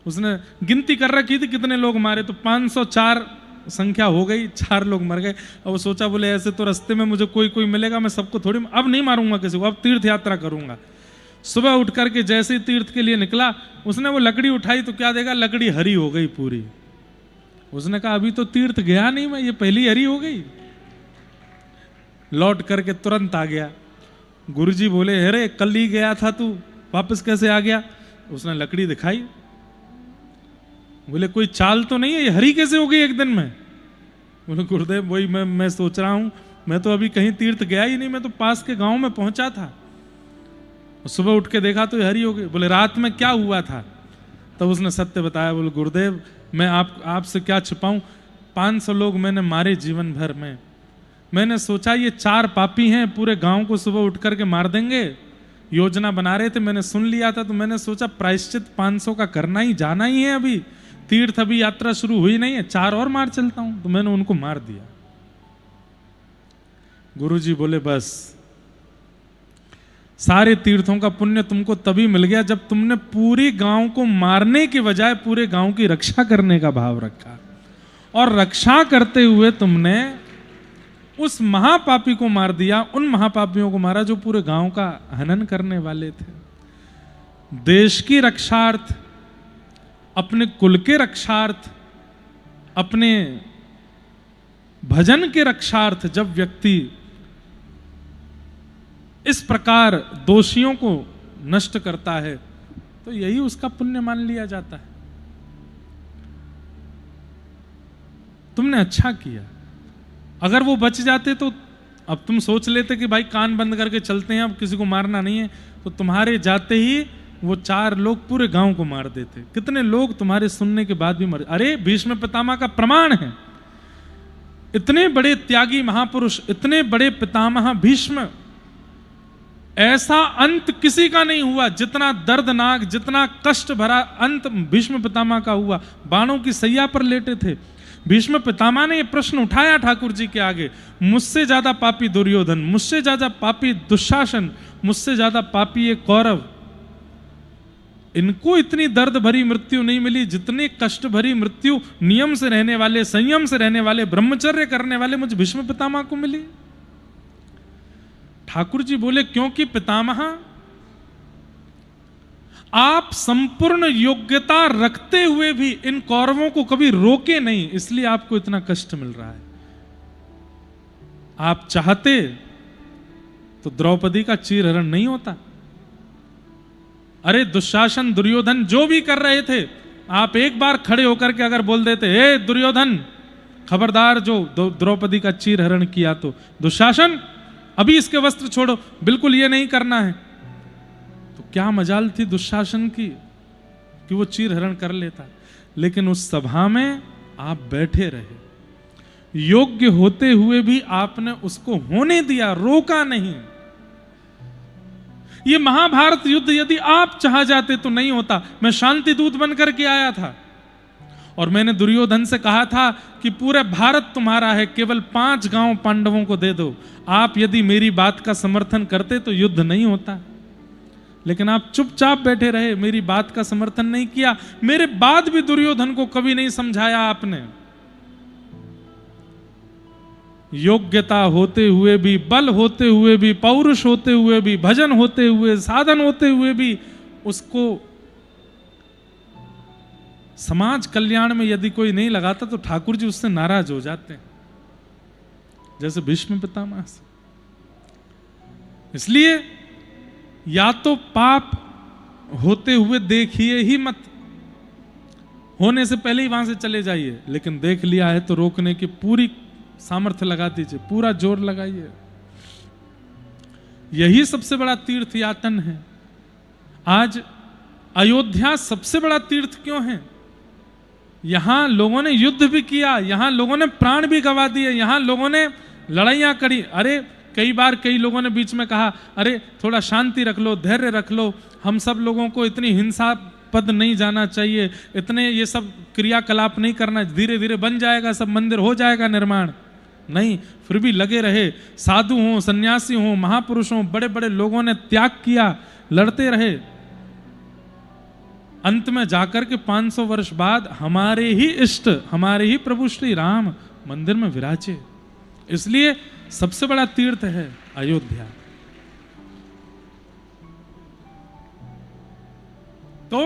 उसने गिनती कर रखी थी कितने लोग मारे, तो 504 संख्या हो गई, 4 लोग मर गए। अब वो सोचा बोले ऐसे तो रास्ते में मुझे कोई मिलेगा, मैं सबको थोड़ी, अब नहीं मारूंगा किसी को, अब तीर्थ यात्रा करूंगा। सुबह उठ करके जैसे ही तीर्थ के लिए निकला, उसने वो लकड़ी उठाई तो क्या देगा, लकड़ी हरी हो गई पूरी। उसने कहा अभी तो तीर्थ गया नहीं मैं, ये पहली हरी हो गई। लौट करके तुरंत आ गया। गुरुजी बोले अरे कल ही गया था तू, वापस कैसे आ गया? उसने लकड़ी दिखाई, बोले कोई चाल तो नहीं है, ये हरी कैसे हो गई एक दिन में? बोले गुरुदेव वही मैं सोच रहा हूं, मैं तो अभी कहीं तीर्थ गया ही नहीं, मैं तो पास के गांव में पहुंचा था, सुबह उठ के देखा तो ये हरी हो गई। बोले रात में क्या हुआ था? तब उसने सत्य बताया। बोले गुरुदेव मैं आपसे क्या छिपाऊं, 500 लोग मैंने मारे जीवन भर में। मैंने सोचा ये 4 पापी हैं, पूरे गांव को सुबह उठ करके मार देंगे, योजना बना रहे थे, मैंने सुन लिया था, तो मैंने सोचा प्रायश्चित 500 का करना ही, जाना ही है, अभी तीर्थ अभी यात्रा शुरू हुई नहीं है, 4 और मार चलता हूं। तो मैंने उनको मार दिया। गुरुजी बोले बस सारे तीर्थों का पुण्य तुमको तभी मिल गया जब तुमने पूरी गांव को मारने के बजाय पूरे गांव की रक्षा करने का भाव रखा, और रक्षा करते हुए तुमने उस महापापी को मार दिया, उन महापापियों को मारा जो पूरे गांव का हनन करने वाले थे। देश की रक्षार्थ, अपने कुल के रक्षार्थ, अपने भजन के रक्षार्थ जब व्यक्ति इस प्रकार दोषियों को नष्ट करता है तो यही उसका पुण्य मान लिया जाता है। तुमने अच्छा किया। अगर वो बच जाते तो अब तुम सोच लेते कि भाई कान बंद करके चलते हैं, अब किसी को मारना नहीं है, तो तुम्हारे जाते ही वो 4 लोग पूरे गांव को मार देते। कितने लोग तुम्हारे सुनने के बाद भी मर। अरे भीष्म पितामह का प्रमाण है, इतने बड़े त्यागी महापुरुष, इतने बड़े पितामह भीष्म, ऐसा अंत किसी का नहीं हुआ जितना दर्दनाक, जितना कष्ट भरा अंत भीष्म पितामह का हुआ। बाणों की सैया पर लेटे थे। भीष्म पितामह ने यह प्रश्न उठाया ठाकुर जी के आगे, मुझसे ज्यादा पापी दुर्योधन, मुझसे ज्यादा पापी दुशासन, मुझसे ज्यादा पापी ये कौरव, इनको इतनी दर्द भरी मृत्यु नहीं मिली जितनी कष्ट भरी मृत्यु नियम से रहने वाले, संयम से रहने वाले, ब्रह्मचर्य करने वाले मुझे भीष्म पितामह को मिली। ठाकुर जी बोले क्योंकि पितामह आप संपूर्ण योग्यता रखते हुए भी इन कौरवों को कभी रोके नहीं, इसलिए आपको इतना कष्ट मिल रहा है। आप चाहते तो द्रौपदी का चीरहरण नहीं होता। अरे दुशासन दुर्योधन जो भी कर रहे थे, आप एक बार खड़े होकर के अगर बोल देते हे दुर्योधन खबरदार, जो द्रौपदी का चीरहरण किया तो दुशासन अभी इसके वस्त्र छोड़ो, बिल्कुल ये नहीं करना है, तो क्या मजाल थी दुशासन की कि वो चीरहरण कर लेता। लेकिन उस सभा में आप बैठे रहे, योग्य होते हुए भी आपने उसको होने दिया, रोका नहीं। ये महाभारत युद्ध यदि आप चाह जाते तो नहीं होता। मैं शांति दूत बनकर के आया था और मैंने दुर्योधन से कहा था कि पूरे भारत तुम्हारा है, केवल 5 गांव पांडवों को दे दो। आप यदि मेरी बात का समर्थन करते तो युद्ध नहीं होता, लेकिन आप चुपचाप बैठे रहे, मेरी बात का समर्थन नहीं किया। मेरे बाद भी दुर्योधन को कभी नहीं समझाया आपने। योग्यता होते हुए भी, बल होते हुए भी, पौरुष होते हुए भी, भजन होते हुए, साधन होते हुए भी उसको समाज कल्याण में यदि कोई नहीं लगाता तो ठाकुर जी उससे नाराज हो जाते हैं, जैसे भीष्म पितामह से। इसलिए या तो पाप होते हुए देखिए ही मत, होने से पहले ही वहां से चले जाइए, लेकिन देख लिया है तो रोकने की पूरी सामर्थ्य लगा दीजिए, पूरा जोर लगाइए। यही सबसे बड़ा तीर्थ यातन है। आज अयोध्या सबसे बड़ा तीर्थ क्यों है? यहां लोगों ने युद्ध भी किया, यहां लोगों ने प्राण भी गंवा दिए, यहां लोगों ने लड़ाइयां करी। अरे कई बार कई लोगों ने बीच में कहा, अरे थोड़ा शांति रख लो, धैर्य रख लो, हम सब लोगों को इतनी हिंसा पद नहीं जाना चाहिए, इतने ये सब क्रियाकलाप नहीं करना, धीरे धीरे बन जाएगा, सब मंदिर हो जाएगा निर्माण। नहीं, फिर भी लगे रहे। साधु हों, सन्यासी हों, महापुरुष हों, बड़े बड़े लोगों ने त्याग किया, लड़ते रहे। अंत में जाकर के 500 वर्ष बाद हमारे ही इष्ट, हमारे ही प्रभु श्री राम मंदिर में विराजे। इसलिए सबसे बड़ा तीर्थ है अयोध्या। तो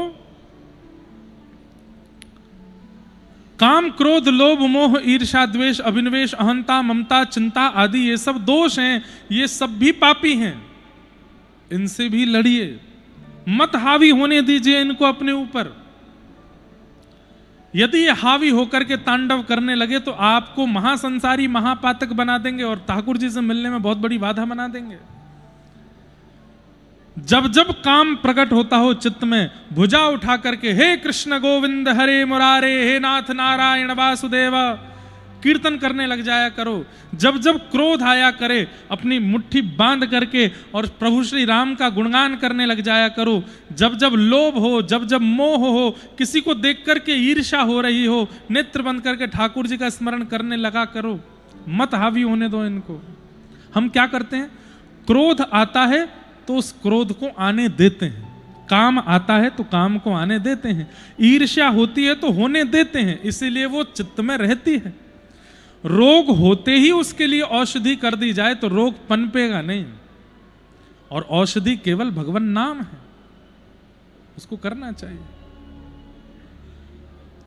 काम, क्रोध, लोभ, मोह, ईर्ष्या, द्वेष, अभिनिवेश, अहंता, ममता, चिंता आदि ये सब दोष हैं, ये सब भी पापी हैं। इनसे भी लड़िए, मत हावी होने दीजिए इनको अपने ऊपर। यदि ये हावी होकर के तांडव करने लगे तो आपको महासंसारी, महापातक बना देंगे और ठाकुर जी से मिलने में बहुत बड़ी बाधा बना देंगे। जब जब काम प्रकट होता हो चित्त में, भुजा उठा करके हे कृष्ण गोविंद हरे मुरारे, हे नाथ नारायण वासुदेव कीर्तन करने लग जाया करो। जब जब क्रोध आया करे, अपनी मुट्ठी बांध करके और प्रभु श्री राम का गुणगान करने लग जाया करो। जब जब लोभ हो, जब जब मोह हो, किसी को देख करके ईर्ष्या हो रही हो, नेत्र बंद करके ठाकुर जी का स्मरण करने लगा करो। मत हावी होने दो इनको। हम क्या करते हैं, क्रोध आता है तो उस क्रोध को आने देते हैं, काम आता है तो काम को आने देते हैं, ईर्ष्या होती है तो होने देते हैं, इसीलिए वो चित्त में रहती है। रोग होते ही उसके लिए औषधि कर दी जाए तो रोग पनपेगा नहीं, और औषधि केवल भगवान नाम है, उसको करना चाहिए।